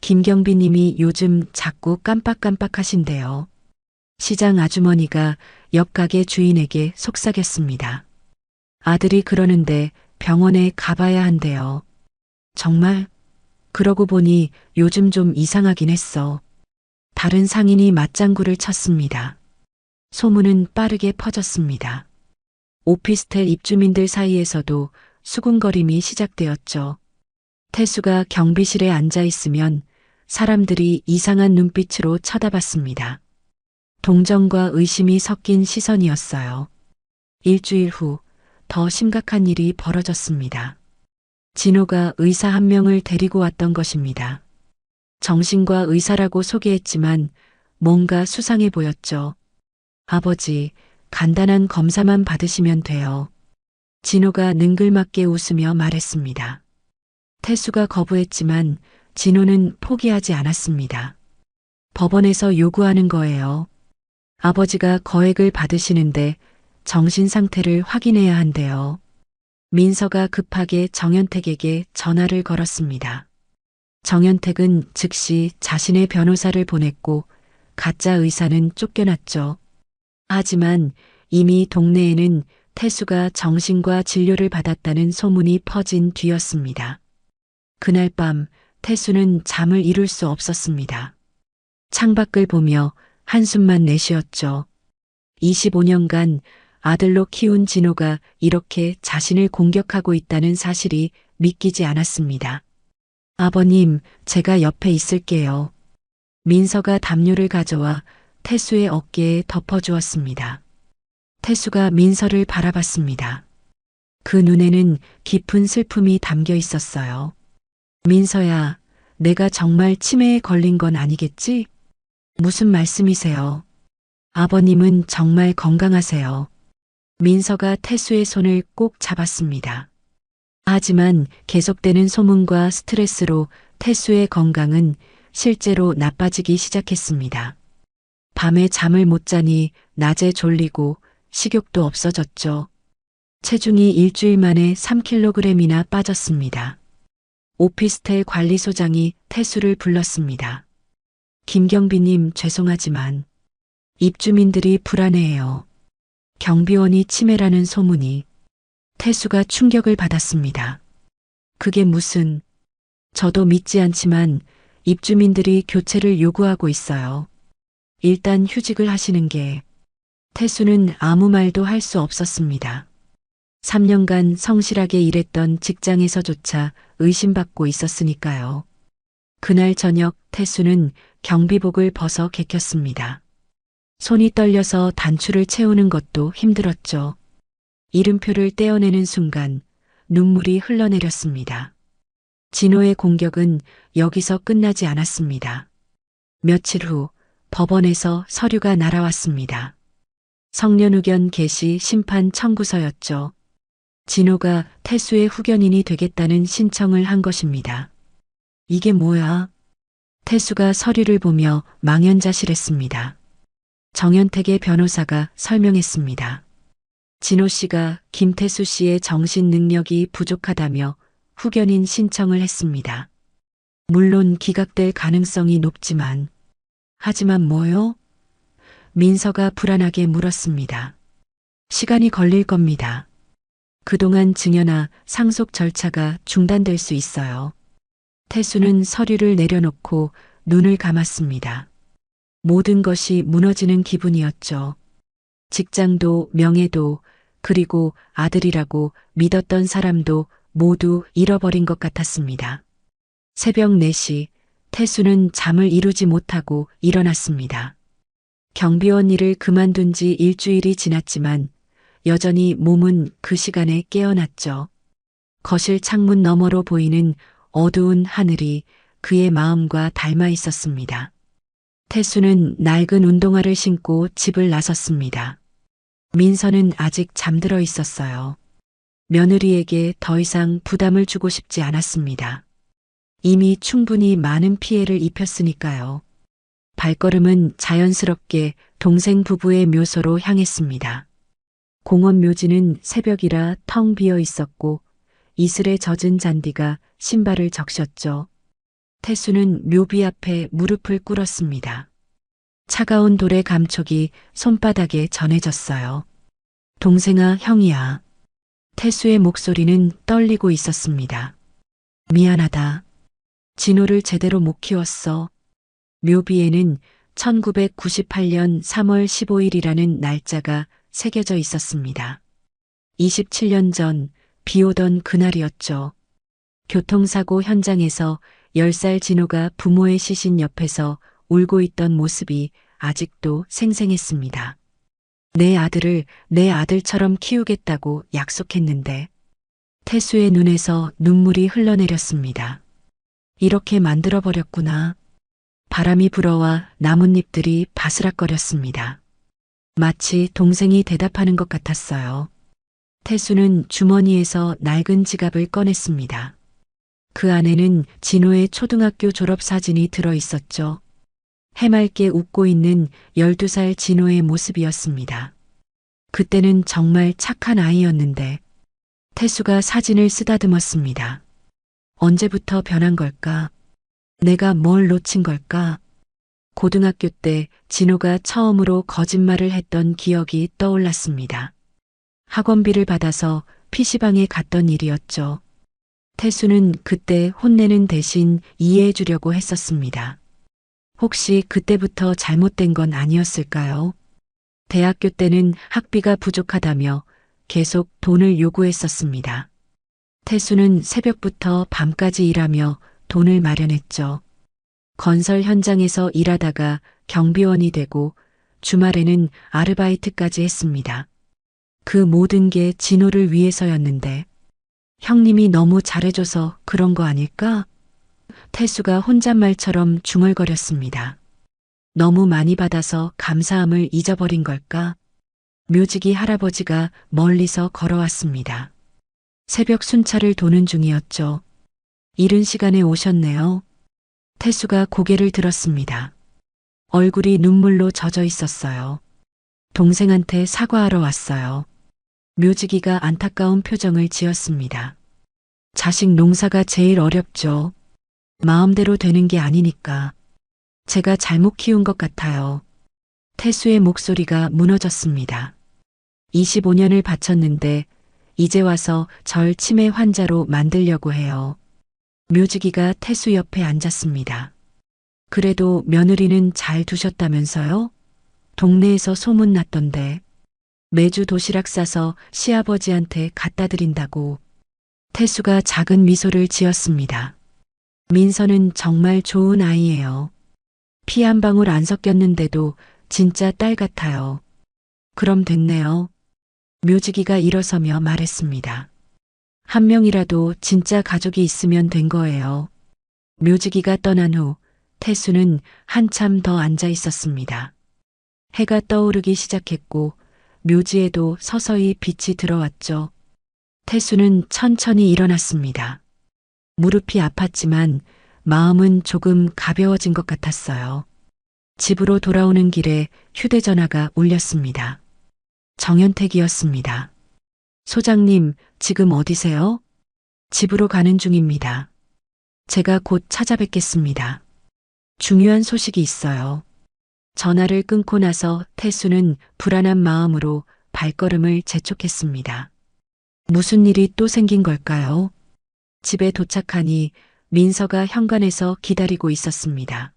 김경비 님이 요즘 자꾸 깜빡깜빡하신대요. 시장 아주머니가 옆 가게 주인에게 속삭였습니다. 아들이 그러는데 병원에 가봐야 한대요. 정말? 그러고 보니 요즘 좀 이상하긴 했어. 다른 상인이 맞장구를 쳤습니다. 소문은 빠르게 퍼졌습니다. 오피스텔 입주민들 사이에서도 수군거림이 시작되었죠. 태수가 경비실에 앉아 있으면 사람들이 이상한 눈빛으로 쳐다봤습니다. 동정과 의심이 섞인 시선이었어요. 일주일 후 더 심각한 일이 벌어졌습니다. 진호가 의사 한 명을 데리고 왔던 것입니다. 정신과 의사라고 소개했지만 뭔가 수상해 보였죠. 아버지, 간단한 검사만 받으시면 돼요. 진호가 능글맞게 웃으며 말했습니다. 태수가 거부했지만 진호는 포기하지 않았습니다. 법원에서 요구하는 거예요. 아버지가 거액을 받으시는데 정신 상태를 확인해야 한대요. 민서가 급하게 정연택에게 전화를 걸었습니다. 정연택은 즉시 자신의 변호사를 보냈고 가짜 의사는 쫓겨났죠. 하지만 이미 동네에는 태수가 정신과 진료를 받았다는 소문이 퍼진 뒤였습니다. 그날 밤 태수는 잠을 이룰 수 없었습니다. 창밖을 보며 한숨만 내쉬었죠. 25년간 아들로 키운 진호가 이렇게 자신을 공격하고 있다는 사실이 믿기지 않았습니다. 아버님, 제가 옆에 있을게요. 민서가 담요를 가져와 태수의 어깨에 덮어주었습니다. 태수가 민서를 바라봤습니다. 그 눈에는 깊은 슬픔이 담겨 있었어요. 민서야, 내가 정말 치매에 걸린 건 아니겠지? 무슨 말씀이세요? 아버님은 정말 건강하세요. 민서가 태수의 손을 꼭 잡았습니다. 하지만 계속되는 소문과 스트레스로 태수의 건강은 실제로 나빠지기 시작했습니다. 밤에 잠을 못 자니 낮에 졸리고 식욕도 없어졌죠. 체중이 일주일 만에 3kg이나 빠졌습니다. 오피스텔 관리소장이 태수를 불렀습니다. 김경비님, 죄송하지만 입주민들이 불안해해요. 경비원이 치매라는 소문이. 태수가 충격을 받았습니다. 그게 무슨... 저도 믿지 않지만 입주민들이 교체를 요구하고 있어요. 일단 휴직을 하시는 게... 태수는 아무 말도 할 수 없었습니다. 3년간 성실하게 일했던 직장에서조차 의심받고 있었으니까요. 그날 저녁 태수는 경비복을 벗어 개켰습니다. 손이 떨려서 단추를 채우는 것도 힘들었죠. 이름표를 떼어내는 순간 눈물이 흘러내렸습니다. 진호의 공격은 여기서 끝나지 않았습니다. 며칠 후 법원에서 서류가 날아왔습니다. 성년후견 개시 심판 청구서였죠. 진호가 태수의 후견인이 되겠다는 신청을 한 것입니다. 이게 뭐야? 태수가 서류를 보며 망연자실했습니다. 정연택의 변호사가 설명했습니다. 진호 씨가 김태수 씨의 정신 능력이 부족하다며 후견인 신청을 했습니다. 물론 기각될 가능성이 높지만, 하지만 뭐요? 민서가 불안하게 물었습니다. 시간이 걸릴 겁니다. 그동안 증여나 상속 절차가 중단될 수 있어요. 태수는 서류를 내려놓고 눈을 감았습니다. 모든 것이 무너지는 기분이었죠. 직장도 명예도 그리고 아들이라고 믿었던 사람도 모두 잃어버린 것 같았습니다. 새벽 4시 태수는 잠을 이루지 못하고 일어났습니다. 경비원 일을 그만둔 지 일주일이 지났지만 여전히 몸은 그 시간에 깨어났죠. 거실 창문 너머로 보이는 어두운 하늘이 그의 마음과 닮아 있었습니다. 태수는 낡은 운동화를 신고 집을 나섰습니다. 민서는 아직 잠들어 있었어요. 며느리에게 더 이상 부담을 주고 싶지 않았습니다. 이미 충분히 많은 피해를 입혔으니까요. 발걸음은 자연스럽게 동생 부부의 묘소로 향했습니다. 공원 묘지는 새벽이라 텅 비어 있었고 이슬에 젖은 잔디가 신발을 적셨죠. 태수는 묘비 앞에 무릎을 꿇었습니다. 차가운 돌의 감촉이 손바닥에 전해졌어요. 동생아, 형이야. 태수의 목소리는 떨리고 있었습니다. 미안하다. 진호를 제대로 못 키웠어. 묘비에는 1998년 3월 15일이라는 날짜가 새겨져 있었습니다. 27년 전 비 오던 그날이었죠. 교통사고 현장에서 10살 진호가 부모의 시신 옆에서 울고 있던 모습이 아직도 생생했습니다. 내 아들을 내 아들처럼 키우겠다고 약속했는데 태수의 눈에서 눈물이 흘러내렸습니다. 이렇게 만들어버렸구나. 바람이 불어와 나뭇잎들이 바스락거렸습니다. 마치 동생이 대답하는 것 같았어요. 태수는 주머니에서 낡은 지갑을 꺼냈습니다. 그 안에는 진호의 초등학교 졸업 사진이 들어 있었죠. 해맑게 웃고 있는 12살 진호의 모습이었습니다. 그때는 정말 착한 아이였는데 태수가 사진을 쓰다듬었습니다. 언제부터 변한 걸까? 내가 뭘 놓친 걸까? 고등학교 때 진호가 처음으로 거짓말을 했던 기억이 떠올랐습니다. 학원비를 받아서 PC방에 갔던 일이었죠. 태수는 그때 혼내는 대신 이해해 주려고 했었습니다. 혹시 그때부터 잘못된 건 아니었을까요? 대학교 때는 학비가 부족하다며 계속 돈을 요구했었습니다. 태수는 새벽부터 밤까지 일하며 돈을 마련했죠. 건설 현장에서 일하다가 경비원이 되고 주말에는 아르바이트까지 했습니다. 그 모든 게 진호를 위해서였는데 형님이 너무 잘해줘서 그런 거 아닐까? 태수가 혼잣말처럼 중얼거렸습니다. 너무 많이 받아서 감사함을 잊어버린 걸까? 묘지기 할아버지가 멀리서 걸어왔습니다. 새벽 순찰을 도는 중이었죠. 이른 시간에 오셨네요. 태수가 고개를 들었습니다. 얼굴이 눈물로 젖어 있었어요. 동생한테 사과하러 왔어요. 묘지기가 안타까운 표정을 지었습니다. 자식 농사가 제일 어렵죠. 마음대로 되는 게 아니니까. 제가 잘못 키운 것 같아요. 태수의 목소리가 무너졌습니다. 25년을 바쳤는데 이제 와서 절 치매 환자로 만들려고 해요. 묘지기가 태수 옆에 앉았습니다. 그래도 며느리는 잘 두셨다면서요? 동네에서 소문났던데. 매주 도시락 싸서 시아버지한테 갖다 드린다고. 태수가 작은 미소를 지었습니다. 민서는 정말 좋은 아이예요. 피 한 방울 안 섞였는데도 진짜 딸 같아요. 그럼 됐네요. 묘지기가 일어서며 말했습니다. 한 명이라도 진짜 가족이 있으면 된 거예요. 묘지기가 떠난 후 태수는 한참 더 앉아 있었습니다. 해가 떠오르기 시작했고 묘지에도 서서히 빛이 들어왔죠. 태수는 천천히 일어났습니다. 무릎이 아팠지만 마음은 조금 가벼워진 것 같았어요. 집으로 돌아오는 길에 휴대전화가 울렸습니다. 정연택이었습니다. 소장님, 지금 어디세요? 집으로 가는 중입니다. 제가 곧 찾아뵙겠습니다. 중요한 소식이 있어요. 전화를 끊고 나서 태수는 불안한 마음으로 발걸음을 재촉했습니다. 무슨 일이 또 생긴 걸까요? 집에 도착하니 민서가 현관에서 기다리고 있었습니다.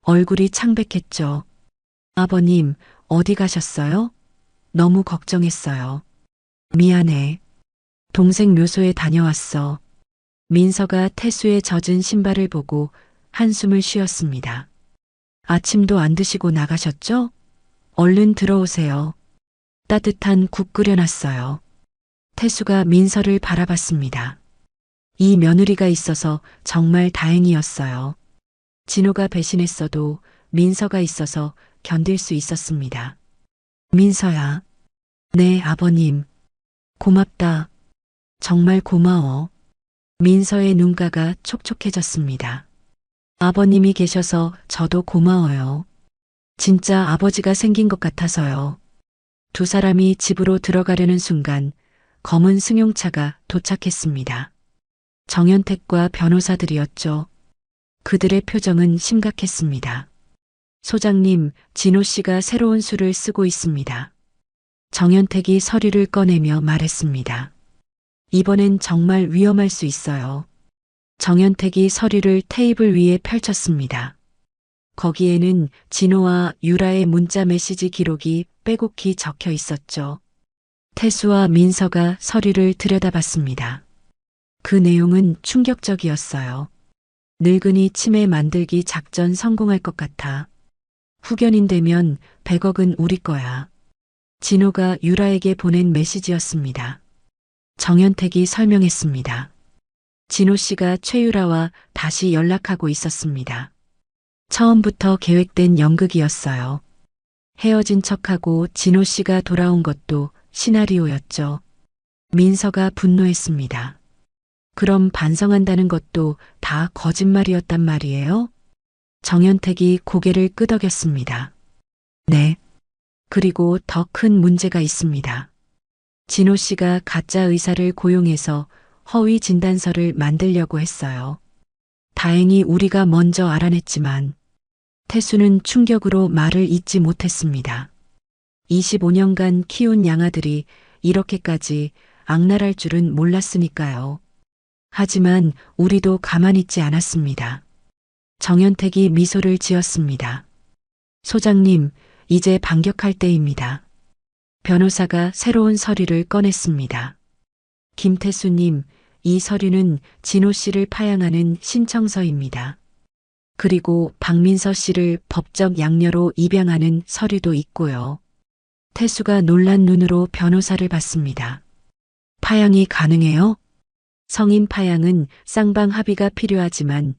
얼굴이 창백했죠. 아버님, 어디 가셨어요? 너무 걱정했어요. 미안해. 동생 묘소에 다녀왔어. 민서가 태수의 젖은 신발을 보고 한숨을 쉬었습니다. 아침도 안 드시고 나가셨죠? 얼른 들어오세요. 따뜻한 국 끓여놨어요. 태수가 민서를 바라봤습니다. 이 며느리가 있어서 정말 다행이었어요. 진호가 배신했어도 민서가 있어서 견딜 수 있었습니다. 민서야. 네, 아버님. 고맙다. 정말 고마워. 민서의 눈가가 촉촉해졌습니다. 아버님이 계셔서 저도 고마워요. 진짜 아버지가 생긴 것 같아서요. 두 사람이 집으로 들어가려는 순간 검은 승용차가 도착했습니다. 정연택과 변호사들이었죠. 그들의 표정은 심각했습니다. 소장님, 진호 씨가 새로운 수를 쓰고 있습니다. 정연택이 서류를 꺼내며 말했습니다. 이번엔 정말 위험할 수 있어요. 정연택이 서류를 테이블 위에 펼쳤습니다. 거기에는 진호와 유라의 문자 메시지 기록이 빼곡히 적혀 있었죠. 태수와 민서가 서류를 들여다봤습니다. 그 내용은 충격적이었어요. 늙은이 치매 만들기 작전 성공할 것 같아. 후견인 되면 100억은 우리 거야. 진호가 유라에게 보낸 메시지였습니다. 정연택이 설명했습니다. 진호 씨가 최유라와 다시 연락하고 있었습니다. 처음부터 계획된 연극이었어요. 헤어진 척하고 진호 씨가 돌아온 것도 시나리오였죠. 민서가 분노했습니다. 그럼 반성한다는 것도 다 거짓말이었단 말이에요? 정연택이 고개를 끄덕였습니다. 네. 그리고 더 큰 문제가 있습니다. 진호 씨가 가짜 의사를 고용해서 허위 진단서를 만들려고 했어요. 다행히 우리가 먼저 알아냈지만 태수는 충격으로 말을 잇지 못했습니다. 25년간 키운 양아들이 이렇게까지 악랄할 줄은 몰랐으니까요. 하지만 우리도 가만히 있지 않았습니다. 정연택이 미소를 지었습니다. 소장님, 이제 반격할 때입니다. 변호사가 새로운 서류를 꺼냈습니다. 김태수님, 이 서류는 진호 씨를 파양하는 신청서입니다. 그리고 박민서 씨를 법적 양녀로 입양하는 서류도 있고요. 태수가 놀란 눈으로 변호사를 봤습니다. 파양이 가능해요? 성인 파양은 쌍방 합의가 필요하지만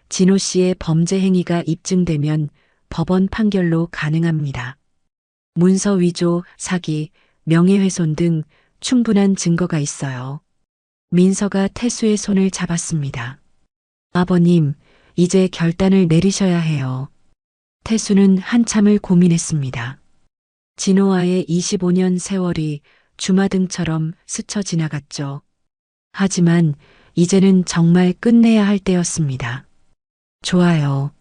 진호 씨의 범죄 행위가 입증되면 법원 판결로 가능합니다. 문서 위조, 사기, 명예훼손 등 충분한 증거가 있어요. 민서가 태수의 손을 잡았습니다. 아버님, 이제 결단을 내리셔야 해요. 태수는 한참을 고민했습니다. 진호와의 25년 세월이 주마등처럼 스쳐 지나갔죠. 하지만 이제는 정말 끝내야 할 때였습니다. 좋아요.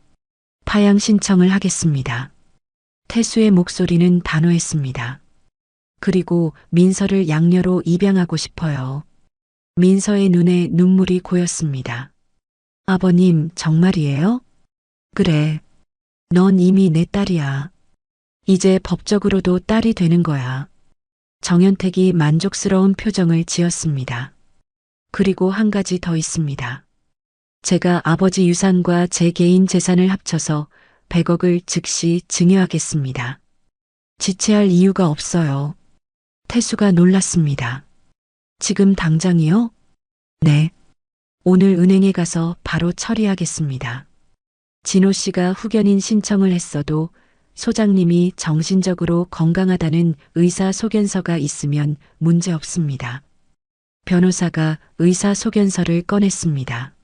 파양 신청을 하겠습니다. 태수의 목소리는 단호했습니다. 그리고 민서를 양녀로 입양하고 싶어요. 민서의 눈에 눈물이 고였습니다. 아버님, 정말이에요? 그래. 넌 이미 내 딸이야. 이제 법적으로도 딸이 되는 거야. 정연택이 만족스러운 표정을 지었습니다. 그리고 한 가지 더 있습니다. 제가 아버지 유산과 제 개인 재산을 합쳐서 100억을 즉시 증여하겠습니다. 지체할 이유가 없어요. 태수가 놀랐습니다. 지금 당장이요? 네. 오늘 은행에 가서 바로 처리하겠습니다. 진호 씨가 후견인 신청을 했어도 소장님이 정신적으로 건강하다는 의사 소견서가 있으면 문제 없습니다. 변호사가 의사 소견서를 꺼냈습니다.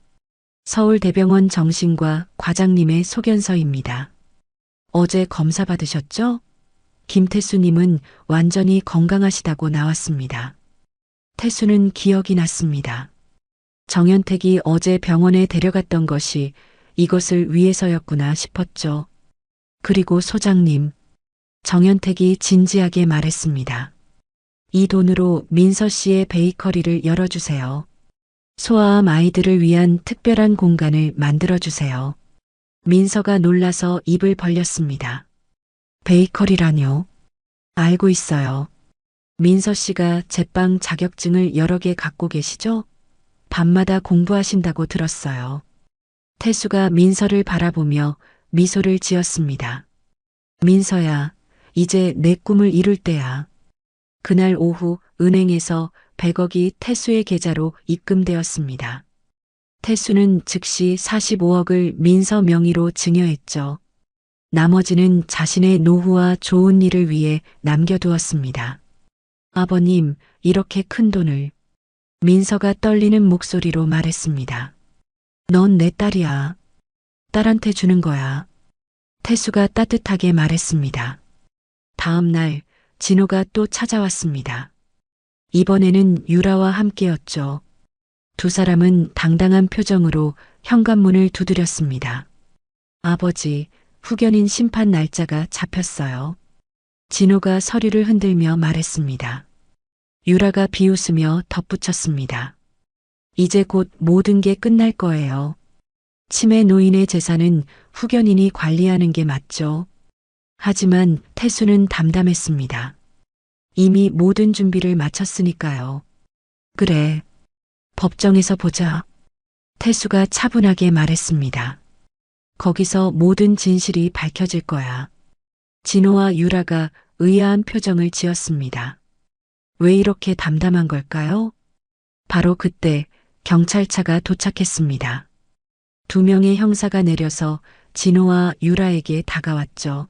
서울대병원 정신과 과장님의 소견서입니다. 어제 검사 받으셨죠? 김태수님은 완전히 건강하시다고 나왔습니다. 태수는 기억이 났습니다. 정연택이 어제 병원에 데려갔던 것이 이것을 위해서였구나 싶었죠. 그리고 소장님, 정연택이 진지하게 말했습니다. 이 돈으로 민서 씨의 베이커리를 열어주세요. 소아암 아이들을 위한 특별한 공간을 만들어주세요. 민서가 놀라서 입을 벌렸습니다. 베이커리라뇨? 알고 있어요. 민서 씨가 제빵 자격증을 여러 개 갖고 계시죠? 밤마다 공부하신다고 들었어요. 태수가 민서를 바라보며 미소를 지었습니다. 민서야, 이제 내 꿈을 이룰 때야. 그날 오후 은행에서 100억이 태수의 계좌로 입금되었습니다. 태수는 즉시 45억을 민서 명의로 증여했죠. 나머지는 자신의 노후와 좋은 일을 위해 남겨두었습니다. 아버님, 이렇게 큰 돈을. 민서가 떨리는 목소리로 말했습니다. 넌 내 딸이야. 딸한테 주는 거야. 태수가 따뜻하게 말했습니다. 다음 날 진호가 또 찾아왔습니다. 이번에는 유라와 함께였죠. 두 사람은 당당한 표정으로 현관문을 두드렸습니다. 아버지, 후견인 심판 날짜가 잡혔어요. 진호가 서류를 흔들며 말했습니다. 유라가 비웃으며 덧붙였습니다. 이제 곧 모든 게 끝날 거예요. 치매 노인의 재산은 후견인이 관리하는 게 맞죠. 하지만 태수는 담담했습니다. 이미 모든 준비를 마쳤으니까요. 그래. 법정에서 보자. 태수가 차분하게 말했습니다. 거기서 모든 진실이 밝혀질 거야. 진호와 유라가 의아한 표정을 지었습니다. 왜 이렇게 담담한 걸까요? 바로 그때 경찰차가 도착했습니다. 두 명의 형사가 내려서 진호와 유라에게 다가왔죠.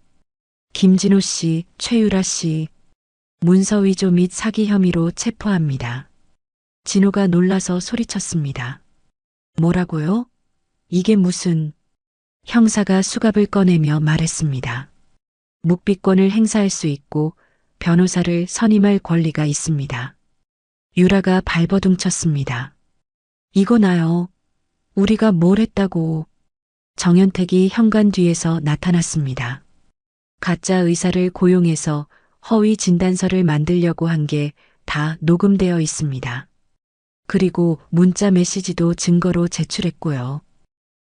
김진호 씨, 최유라 씨, 문서 위조 및 사기 혐의로 체포합니다. 진호가 놀라서 소리쳤습니다. 뭐라고요? 이게 무슨... 형사가 수갑을 꺼내며 말했습니다. 묵비권을 행사할 수 있고 변호사를 선임할 권리가 있습니다. 유라가 발버둥쳤습니다. 이거 나요. 우리가 뭘 했다고. 정현택이 현관 뒤에서 나타났습니다. 가짜 의사를 고용해서 허위 진단서를 만들려고 한 게 다 녹음되어 있습니다. 그리고 문자 메시지도 증거로 제출했고요.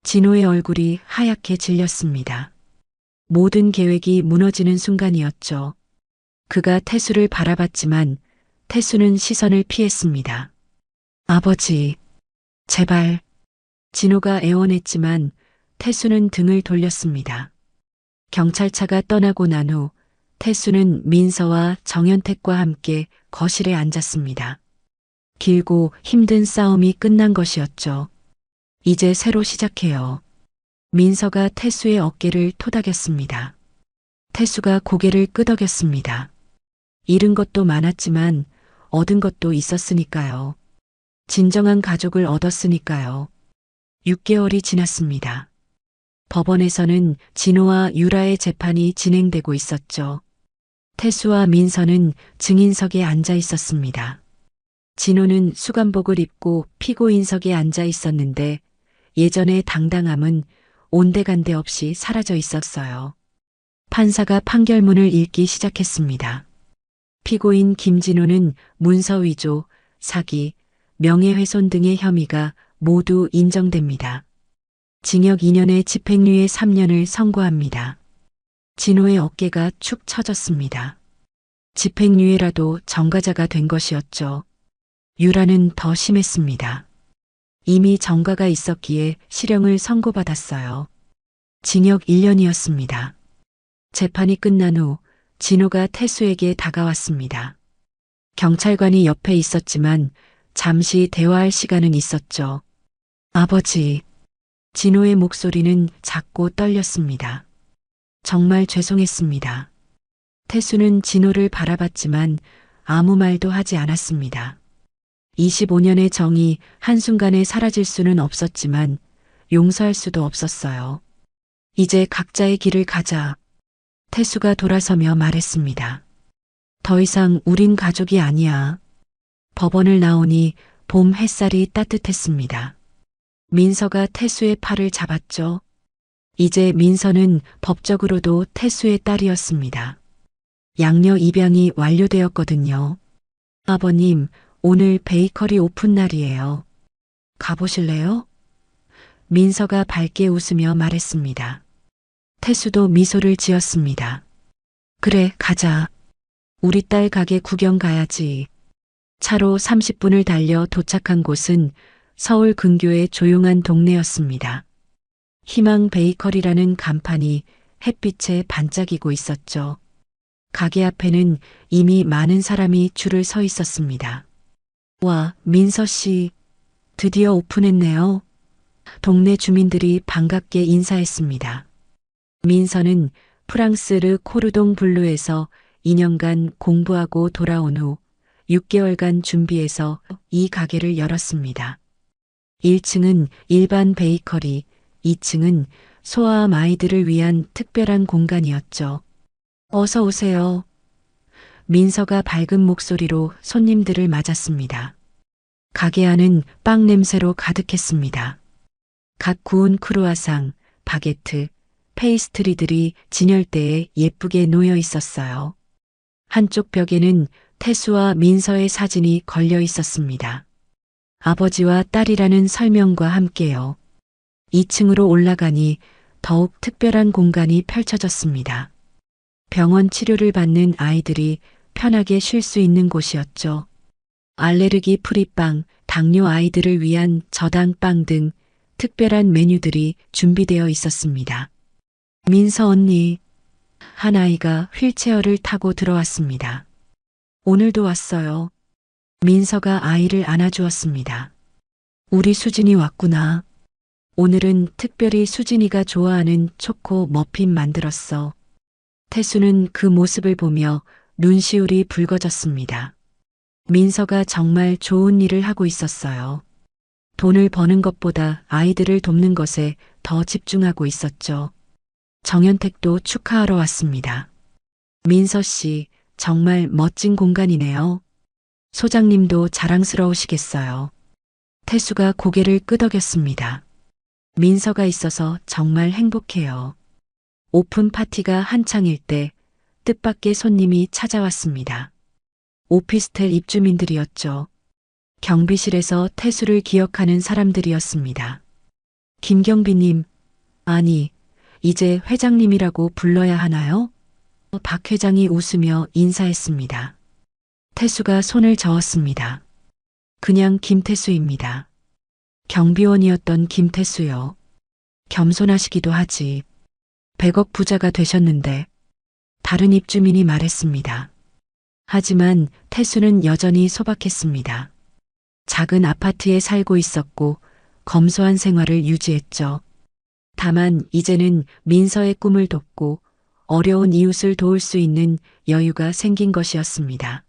진호의 얼굴이 하얗게 질렸습니다. 모든 계획이 무너지는 순간이었죠. 그가 태수를 바라봤지만 태수는 시선을 피했습니다. 아버지, 제발. 진호가 애원했지만 태수는 등을 돌렸습니다. 경찰차가 떠나고 난 후 태수는 민서와 정현택과 함께 거실에 앉았습니다. 길고 힘든 싸움이 끝난 것이었죠. 이제 새로 시작해요. 민서가 태수의 어깨를 토닥였습니다. 태수가 고개를 끄덕였습니다. 잃은 것도 많았지만 얻은 것도 있었으니까요. 진정한 가족을 얻었으니까요. 6개월이 지났습니다. 법원에서는 진호와 유라의 재판이 진행되고 있었죠. 태수와 민서는 증인석에 앉아 있었습니다. 진호는 수감복을 입고 피고인석에 앉아 있었는데 예전의 당당함은 온데간데 없이 사라져 있었어요. 판사가 판결문을 읽기 시작했습니다. 피고인 김진호는 문서 위조, 사기, 명예훼손 등의 혐의가 모두 인정됩니다. 징역 2년에 집행유예 3년을 선고합니다. 진호의 어깨가 축 처졌습니다. 집행유예라도 정가자가 된 것이었죠. 유라는 더 심했습니다. 이미 정가가 있었기에 실형을 선고받았어요. 징역 1년이었습니다. 재판이 끝난 후 진호가 태수에게 다가왔습니다. 경찰관이 옆에 있었지만 잠시 대화할 시간은 있었죠. 아버지, 진호의 목소리는 작고 떨렸습니다. 정말 죄송했습니다. 태수는 진호를 바라봤지만 아무 말도 하지 않았습니다. 25년의 정이 한순간에 사라질 수는 없었지만 용서할 수도 없었어요. 이제 각자의 길을 가자. 태수가 돌아서며 말했습니다. 더 이상 우린 가족이 아니야. 법원을 나오니 봄 햇살이 따뜻했습니다. 민서가 태수의 팔을 잡았죠. 이제 민서는 법적으로도 태수의 딸이었습니다. 양녀 입양이 완료되었거든요. 아버님, 오늘 베이커리 오픈 날이에요. 가보실래요? 민서가 밝게 웃으며 말했습니다. 태수도 미소를 지었습니다. 그래, 가자. 우리 딸 가게 구경 가야지. 차로 30분을 달려 도착한 곳은 서울 근교의 조용한 동네였습니다. 희망 베이커리라는 간판이 햇빛에 반짝이고 있었죠. 가게 앞에는 이미 많은 사람이 줄을 서 있었습니다. 와, 민서 씨, 드디어 오픈했네요. 동네 주민들이 반갑게 인사했습니다. 민서는 프랑스 르 코르동 블루에서 2년간 공부하고 돌아온 후 6개월간 준비해서 이 가게를 열었습니다. 1층은 일반 베이커리, 2층은 소아암 아이들을 위한 특별한 공간이었죠. 어서 오세요. 민서가 밝은 목소리로 손님들을 맞았습니다. 가게 안은 빵 냄새로 가득했습니다. 각 구운 크루아상, 바게트, 페이스트리들이 진열대에 예쁘게 놓여 있었어요. 한쪽 벽에는 태수와 민서의 사진이 걸려 있었습니다. 아버지와 딸이라는 설명과 함께요. 2층으로 올라가니 더욱 특별한 공간이 펼쳐졌습니다. 병원 치료를 받는 아이들이 편하게 쉴 수 있는 곳이었죠. 알레르기 프리빵, 당뇨 아이들을 위한 저당빵 등 특별한 메뉴들이 준비되어 있었습니다. 민서 언니, 한 아이가 휠체어를 타고 들어왔습니다. 오늘도 왔어요. 민서가 아이를 안아주었습니다. 우리 수진이 왔구나. 오늘은 특별히 수진이가 좋아하는 초코 머핀 만들었어. 태수는 그 모습을 보며 눈시울이 붉어졌습니다. 민서가 정말 좋은 일을 하고 있었어요. 돈을 버는 것보다 아이들을 돕는 것에 더 집중하고 있었죠. 정현택도 축하하러 왔습니다. 민서 씨, 정말 멋진 공간이네요. 소장님도 자랑스러우시겠어요. 태수가 고개를 끄덕였습니다. 민서가 있어서 정말 행복해요. 오픈 파티가 한창일 때 뜻밖의 손님이 찾아왔습니다. 오피스텔 입주민들이었죠. 경비실에서 태수를 기억하는 사람들이었습니다. 김경비님, 아니, 이제 회장님이라고 불러야 하나요? 박 회장이 웃으며 인사했습니다. 태수가 손을 저었습니다. 그냥 김태수입니다. 경비원이었던 김태수요. 겸손하시기도 하지. 100억 부자가 되셨는데. 다른 입주민이 말했습니다. 하지만 태수는 여전히 소박했습니다. 작은 아파트에 살고 있었고 검소한 생활을 유지했죠. 다만 이제는 민서의 꿈을 돕고 어려운 이웃을 도울 수 있는 여유가 생긴 것이었습니다.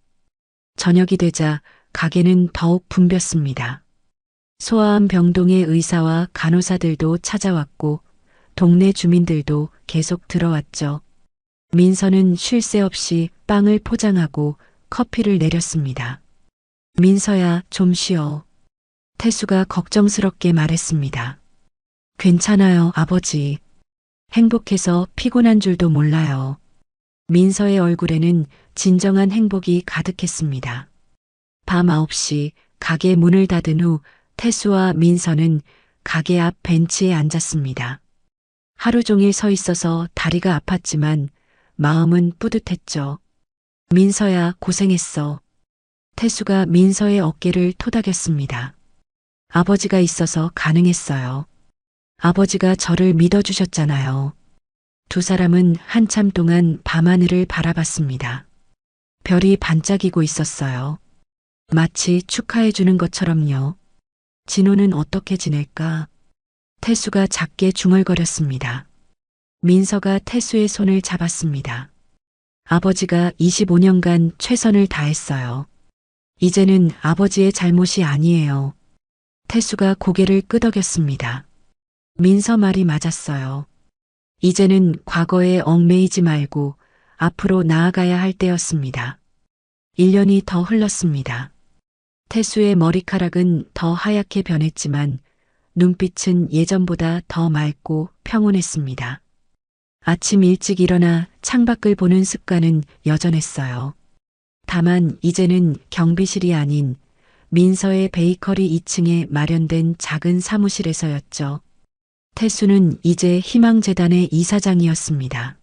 저녁이 되자 가게는 더욱 붐볐습니다. 소아암 병동의 의사와 간호사들도 찾아왔고 동네 주민들도 계속 들어왔죠. 민서는 쉴 새 없이 빵을 포장하고 커피를 내렸습니다. 민서야, 좀 쉬어. 태수가 걱정스럽게 말했습니다. 괜찮아요, 아버지. 행복해서 피곤한 줄도 몰라요. 민서의 얼굴에는 진정한 행복이 가득했습니다. 밤 9시 가게 문을 닫은 후 태수와 민서는 가게 앞 벤치에 앉았습니다. 하루 종일 서 있어서 다리가 아팠지만 마음은 뿌듯했죠. 민서야, 고생했어. 태수가 민서의 어깨를 토닥였습니다. 아버지가 있어서 가능했어요. 아버지가 저를 믿어주셨잖아요. 두 사람은 한참 동안 밤하늘을 바라봤습니다. 별이 반짝이고 있었어요. 마치 축하해 주는 것처럼요. 진호는 어떻게 지낼까? 태수가 작게 중얼거렸습니다. 민서가 태수의 손을 잡았습니다. 아버지가 25년간 최선을 다했어요. 이제는 아버지의 잘못이 아니에요. 태수가 고개를 끄덕였습니다. 민서 말이 맞았어요. 이제는 과거에 얽매이지 말고 앞으로 나아가야 할 때였습니다. 1년이 더 흘렀습니다. 태수의 머리카락은 더 하얗게 변했지만 눈빛은 예전보다 더 맑고 평온했습니다. 아침 일찍 일어나 창밖을 보는 습관은 여전했어요. 다만 이제는 경비실이 아닌 민서의 베이커리 2층에 마련된 작은 사무실에서였죠. 태수는 이제 희망재단의 이사장이었습니다.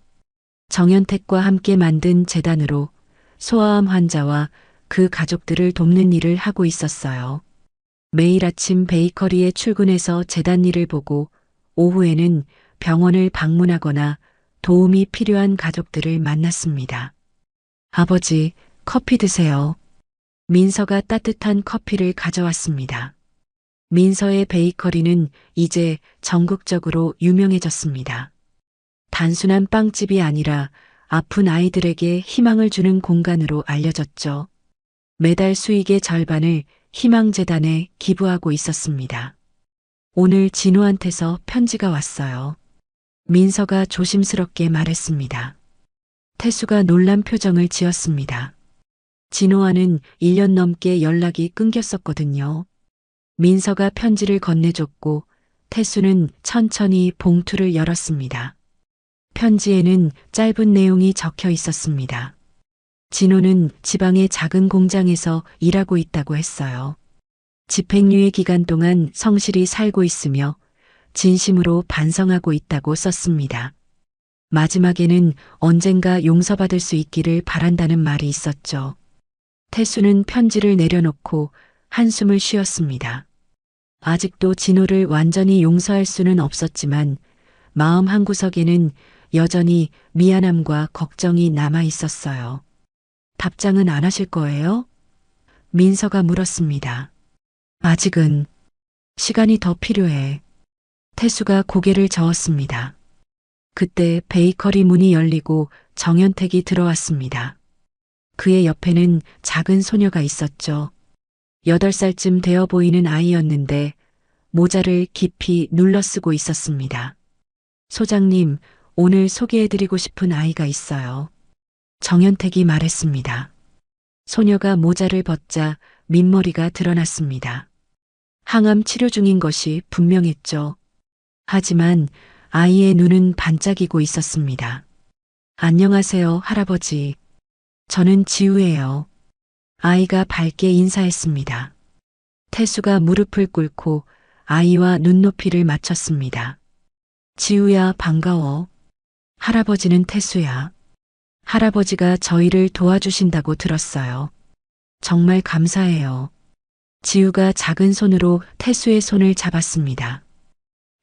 정현택과 함께 만든 재단으로 소아암 환자와 그 가족들을 돕는 일을 하고 있었어요. 매일 아침 베이커리에 출근해서 재단 일을 보고 오후에는 병원을 방문하거나 도움이 필요한 가족들을 만났습니다. 아버지, 커피 드세요. 민서가 따뜻한 커피를 가져왔습니다. 민서의 베이커리는 이제 전국적으로 유명해졌습니다. 단순한 빵집이 아니라 아픈 아이들에게 희망을 주는 공간으로 알려졌죠. 매달 수익의 절반을 희망재단에 기부하고 있었습니다. 오늘 진호한테서 편지가 왔어요. 민서가 조심스럽게 말했습니다. 태수가 놀란 표정을 지었습니다. 진호와는 1년 넘게 연락이 끊겼었거든요. 민서가 편지를 건네줬고 태수는 천천히 봉투를 열었습니다. 편지에는 짧은 내용이 적혀 있었습니다. 진호는 지방의 작은 공장에서 일하고 있다고 했어요. 집행유예 기간 동안 성실히 살고 있으며 진심으로 반성하고 있다고 썼습니다. 마지막에는 언젠가 용서받을 수 있기를 바란다는 말이 있었죠. 태수는 편지를 내려놓고 한숨을 쉬었습니다. 아직도 진호를 완전히 용서할 수는 없었지만 마음 한구석에는 여전히 미안함과 걱정이 남아 있었어요. 답장은 안 하실 거예요? 민서가 물었습니다. 아직은 시간이 더 필요해. 태수가 고개를 저었습니다. 그때 베이커리 문이 열리고 정연택이 들어왔습니다. 그의 옆에는 작은 소녀가 있었죠. 8살쯤 되어 보이는 아이였는데 모자를 깊이 눌러 쓰고 있었습니다. 소장님, 오늘 소개해드리고 싶은 아이가 있어요. 정연택이 말했습니다. 소녀가 모자를 벗자 민머리가 드러났습니다. 항암 치료 중인 것이 분명했죠. 하지만 아이의 눈은 반짝이고 있었습니다. 안녕하세요, 할아버지. 저는 지우예요. 아이가 밝게 인사했습니다. 태수가 무릎을 꿇고 아이와 눈높이를 맞췄습니다. 지우야, 반가워. 할아버지는 태수야. 할아버지가 저희를 도와주신다고 들었어요. 정말 감사해요. 지우가 작은 손으로 태수의 손을 잡았습니다.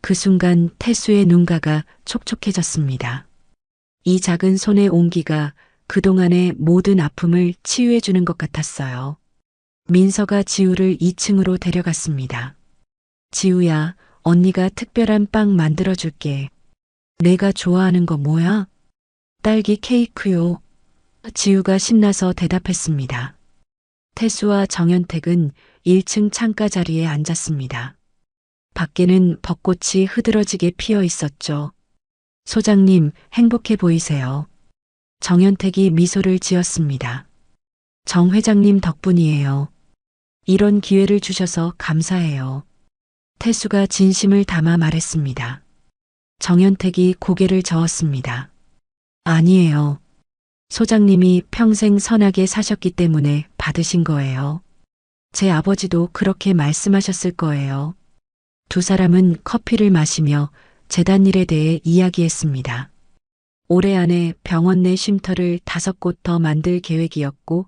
그 순간 태수의 눈가가 촉촉해졌습니다. 이 작은 손의 온기가 그동안의 모든 아픔을 치유해주는 것 같았어요. 민서가 지우를 2층으로 데려갔습니다. 지우야, 언니가 특별한 빵 만들어줄게. 내가 좋아하는 거 뭐야? 딸기 케이크요. 지우가 신나서 대답했습니다. 태수와 정연택은 1층 창가 자리에 앉았습니다. 밖에는 벚꽃이 흐드러지게 피어 있었죠. 소장님, 행복해 보이세요. 정연택이 미소를 지었습니다. 정 회장님 덕분이에요. 이런 기회를 주셔서 감사해요. 태수가 진심을 담아 말했습니다. 정연택이 고개를 저었습니다. 아니에요. 소장님이 평생 선하게 사셨기 때문에 받으신 거예요. 제 아버지도 그렇게 말씀하셨을 거예요. 두 사람은 커피를 마시며 재단 일에 대해 이야기했습니다. 올해 안에 병원 내 쉼터를 5곳 더 만들 계획이었고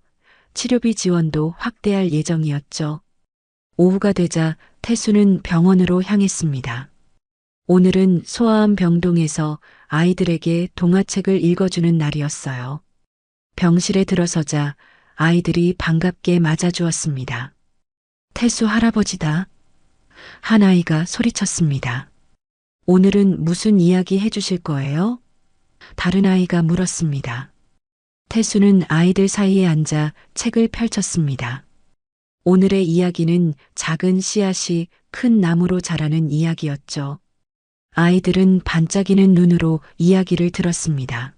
치료비 지원도 확대할 예정이었죠. 오후가 되자 태수는 병원으로 향했습니다. 오늘은 소아암 병동에서 아이들에게 동화책을 읽어주는 날이었어요. 병실에 들어서자 아이들이 반갑게 맞아주었습니다. 태수 할아버지다. 한 아이가 소리쳤습니다. 오늘은 무슨 이야기 해주실 거예요? 다른 아이가 물었습니다. 태수는 아이들 사이에 앉아 책을 펼쳤습니다. 오늘의 이야기는 작은 씨앗이 큰 나무로 자라는 이야기였죠. 아이들은 반짝이는 눈으로 이야기를 들었습니다.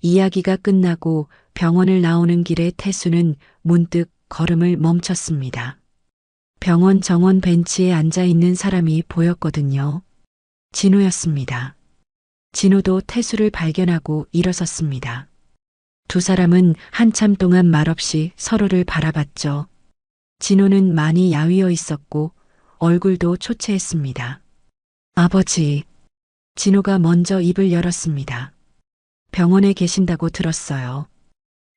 이야기가 끝나고 병원을 나오는 길에 태수는 문득 걸음을 멈췄습니다. 병원 정원 벤치에 앉아 있는 사람이 보였거든요. 진호였습니다. 진호도 태수를 발견하고 일어섰습니다. 두 사람은 한참 동안 말없이 서로를 바라봤죠. 진호는 많이 야위어 있었고 얼굴도 초췌했습니다. 아버지. 진호가 먼저 입을 열었습니다. 병원에 계신다고 들었어요.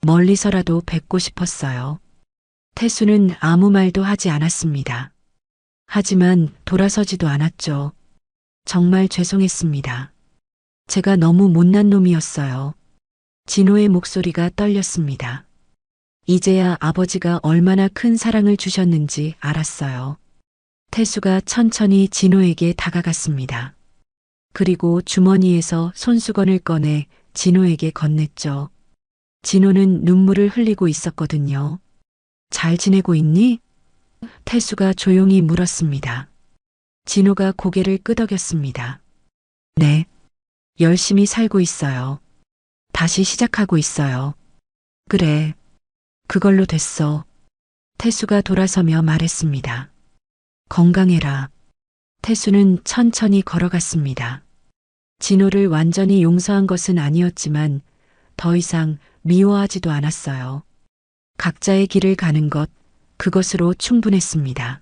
멀리서라도 뵙고 싶었어요. 태수는 아무 말도 하지 않았습니다. 하지만 돌아서지도 않았죠. 정말 죄송했습니다. 제가 너무 못난 놈이었어요. 진호의 목소리가 떨렸습니다. 이제야 아버지가 얼마나 큰 사랑을 주셨는지 알았어요. 태수가 천천히 진호에게 다가갔습니다. 그리고 주머니에서 손수건을 꺼내 진호에게 건넸죠. 진호는 눈물을 흘리고 있었거든요. 잘 지내고 있니? 태수가 조용히 물었습니다. 진호가 고개를 끄덕였습니다. 네. 열심히 살고 있어요. 다시 시작하고 있어요. 그래. 그걸로 됐어. 태수가 돌아서며 말했습니다. 건강해라. 태수는 천천히 걸어갔습니다. 진호를 완전히 용서한 것은 아니었지만 더 이상 미워하지도 않았어요. 각자의 길을 가는 것, 그것으로 충분했습니다.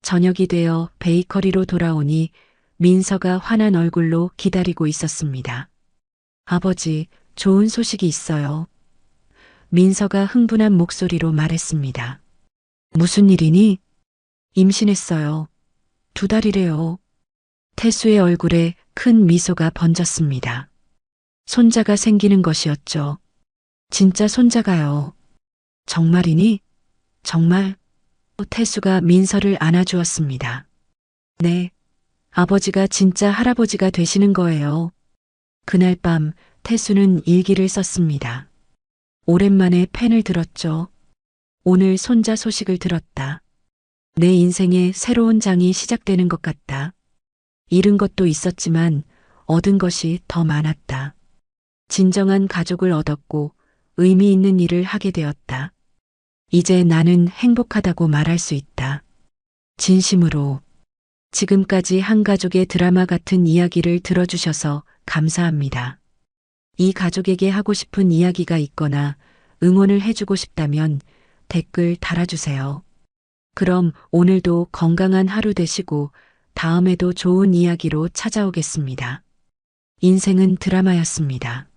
저녁이 되어 베이커리로 돌아오니 민서가 환한 얼굴로 기다리고 있었습니다. 아버지, 좋은 소식이 있어요. 민서가 흥분한 목소리로 말했습니다. 무슨 일이니? 임신했어요. 2달이래요. 태수의 얼굴에 큰 미소가 번졌습니다. 손자가 생기는 것이었죠. 진짜 손자가요. 정말이니? 정말? 태수가 민서를 안아주었습니다. 네. 아버지가 진짜 할아버지가 되시는 거예요. 그날 밤 태수는 일기를 썼습니다. 오랜만에 펜을 들었죠. 오늘 손자 소식을 들었다. 내 인생의 새로운 장이 시작되는 것 같다. 잃은 것도 있었지만 얻은 것이 더 많았다. 진정한 가족을 얻었고 의미 있는 일을 하게 되었다. 이제 나는 행복하다고 말할 수 있다. 진심으로. 지금까지 한 가족의 드라마 같은 이야기를 들어주셔서 감사합니다. 이 가족에게 하고 싶은 이야기가 있거나 응원을 해주고 싶다면 댓글 달아주세요. 그럼 오늘도 건강한 하루 되시고 다음에도 좋은 이야기로 찾아오겠습니다. 인생은 드라마였습니다.